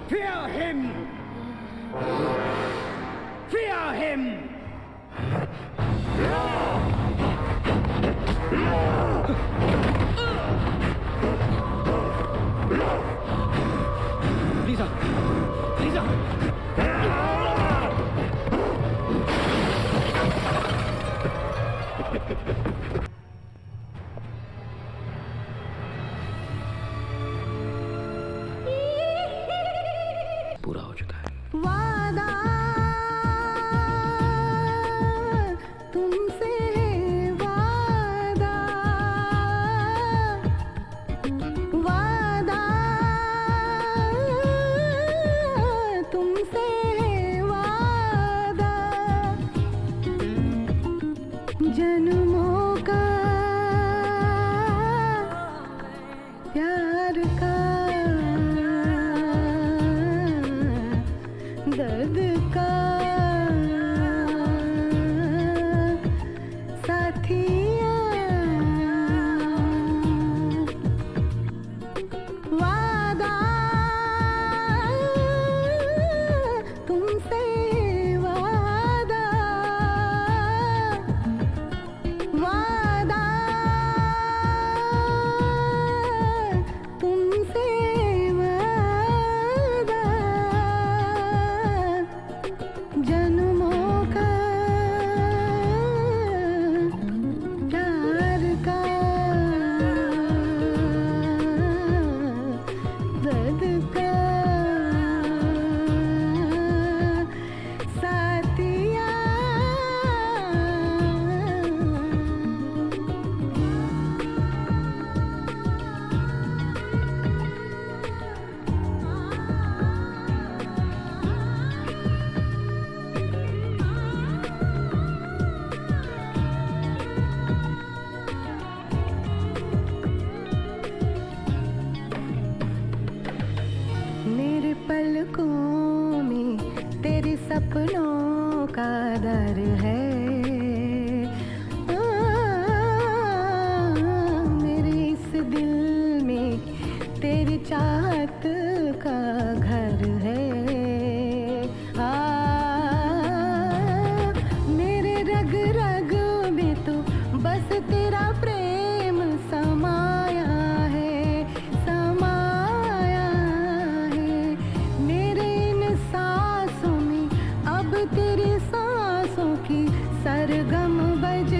Fear him! Fear him! Lisa! Lisa! पूरा हो चुका है। वादा तुमसे है वादा, वादा तुमसे है वादा, जन्मों का प्यार का दर्द का साथिया, वादा तुमसे वादा, वादा तुमसे वादा, जन्मों का प्यार का दर्द का साथिया। मेरे पलकों में तेरे सपनों का दर है, मेरे इस दिल में तेरी चाहत का घर है, मेरे रग रग में तो बस तेरा प्रेम समाया है, समाया है, मेरे इन सांसों में अब तेरी सांसों की सरगम बज